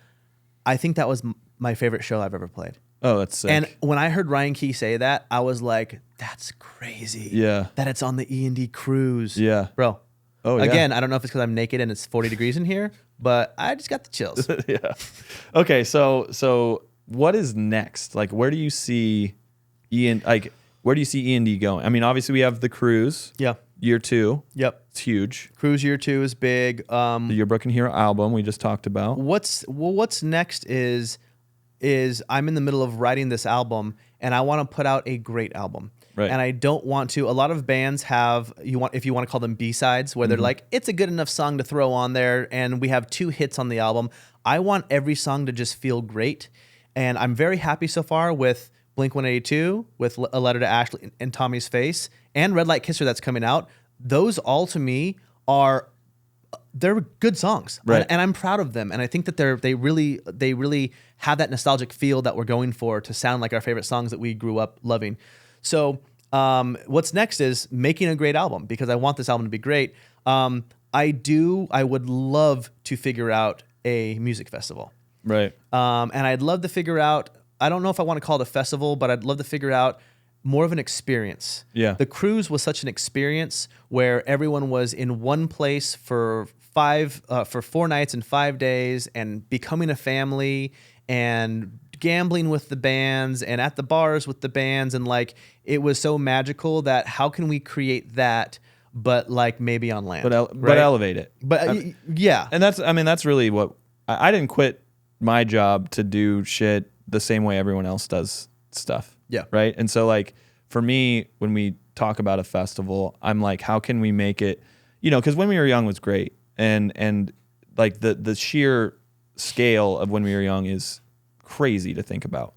I think that was my favorite show I've ever played. Oh, that's sick. And when I heard Ryan Key say that, I was like, that's crazy. Yeah. That it's on the E.N.D cruise. Yeah. Bro. Oh, yeah. Again, I don't know if it's because I'm naked and it's 40 degrees in here, but I just got the chills. Yeah. Okay, so what is next? Like, where do you see E.N.D going? I mean, obviously we have the cruise. Yeah. Year 2. Yep. It's huge. Cruise Year 2 is big. The Yearbook and Hero album we just talked about. What's next is I'm in the middle of writing this album, and I want to put out a great album. Right. And I don't want to. A lot of bands have if you want to call them B-sides, where they're like, it's a good enough song to throw on there, and we have 2 hits on the album. I want every song to just feel great, and I'm very happy so far with Blink-182, with A Letter to Ashley and Tommy's Face, and Red Light Kisser that's coming out. Those all to me they're good songs, right? And I'm proud of them, and I think that they really have that nostalgic feel that we're going for to sound like our favorite songs that we grew up loving. So what's next is making a great album, because I want this album to be great. I would love to figure out a music festival, right? And I'd love to figure out. I don't know if I want to call it a festival, but I'd love to figure out more of an experience. Yeah. The cruise was such an experience where everyone was in one place for 4 nights and 5 days, and becoming a family and gambling with the bands and at the bars with the bands, and like it was so magical that how can we create that, but like maybe on land, but elevate it. But yeah, and that's really what I didn't quit my job to do shit the same way everyone else does stuff. Yeah. Right. And so like for me, when we talk about a festival, I'm like, how can we make it, because When We Were Young was great. And like the sheer scale of When We Were Young is crazy to think about.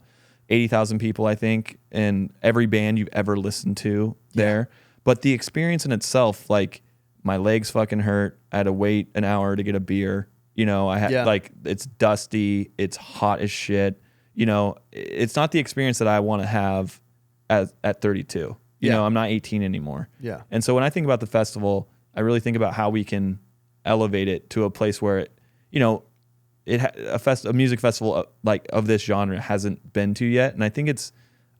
80,000 people, I think, and every band you've ever listened to there. But the experience in itself, like my legs fucking hurt. I had to wait an hour to get a beer. I had like, it's dusty. It's hot as shit. It's not the experience that I want to have at 32. I'm not 18 anymore. Yeah. And so when I think about the festival, I really think about how we can elevate it to a place where a music festival like of this genre hasn't been to yet. And I think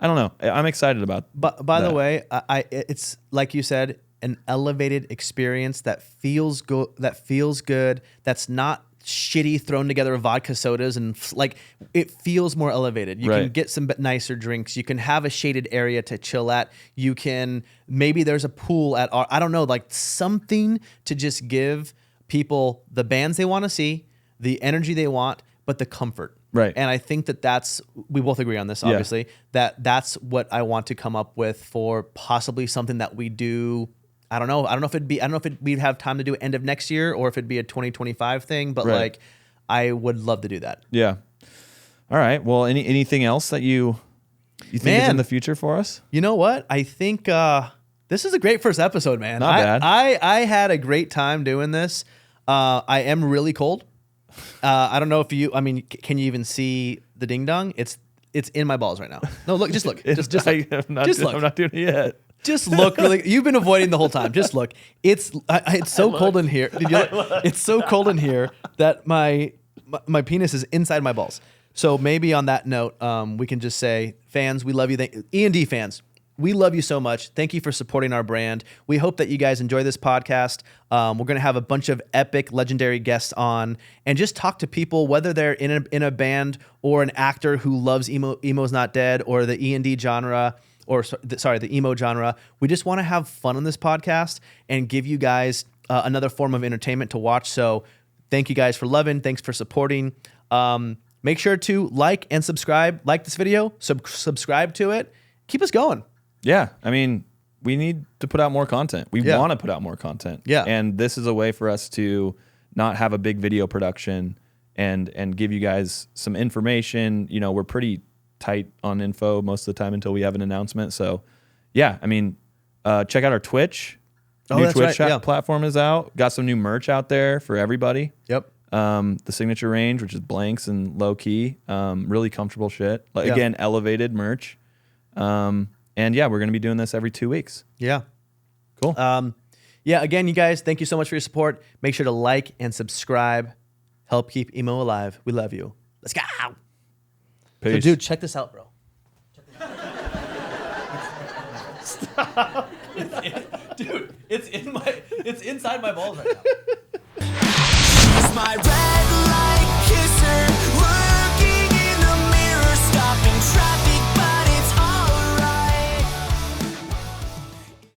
I don't know. I'm excited about. But by the way, it's like you said, an elevated experience that feels good. That's not shitty thrown together vodka sodas, and like it feels more elevated. You can get some nicer drinks. You can have a shaded area to chill at. You can, maybe there's a pool at I don't know, like something to just give people the bands they want to see, the energy they want, but the comfort. Right. And I think we both agree on this, obviously, that's what I want to come up with for possibly something that we do. I don't know if we'd have time to do end of next year, or if it'd be a 2025 thing, but like I would love to do that. Yeah. All right. Well, anything else that you think is in the future for us? You know what? I think this is a great first episode, man. Not bad. I had a great time doing this. I am really cold. I don't know if can you even see the ding dong? It's in my balls right now. No, look, just look. Just look. I'm not doing it yet. Just look really. You've been avoiding the whole time. Just look. It's so cold in here. Did you look? It's so cold in here that my penis is inside my balls. So maybe on that note, we can just say, fans, we love you. E.N.D. fans, we love you so much. Thank you for supporting our brand. We hope that you guys enjoy this podcast. We're going to have a bunch of epic, legendary guests on, and just talk to people, whether they're in a band or an actor who loves Emo's Not Dead, or the E.N.D. genre, or the emo genre. We just want to have fun on this podcast and give you guys another form of entertainment to watch. So thank you guys for loving. Thanks for supporting. Make sure to like and subscribe. Like this video, subscribe to it. Keep us going. Yeah. I mean, we need to put out more content. We want to put out more content. Yeah. And this is a way for us to not have a big video production and give you guys some information. We're pretty tight on info most of the time until we have an announcement. So yeah, I mean, check out our Twitch. New Twitch platform is out. Got some new merch out there for everybody. Yep. The signature range, which is blanks and low key, really comfortable shit. Again, elevated merch. And yeah, we're going to be doing this every 2 weeks. Yeah. Cool. Again, you guys, thank you so much for your support. Make sure to like and subscribe. Help keep emo alive. We love you. Let's go. Peace. So, dude, check this out, bro. Stop. Dude, it's inside my balls right now. She's my red light.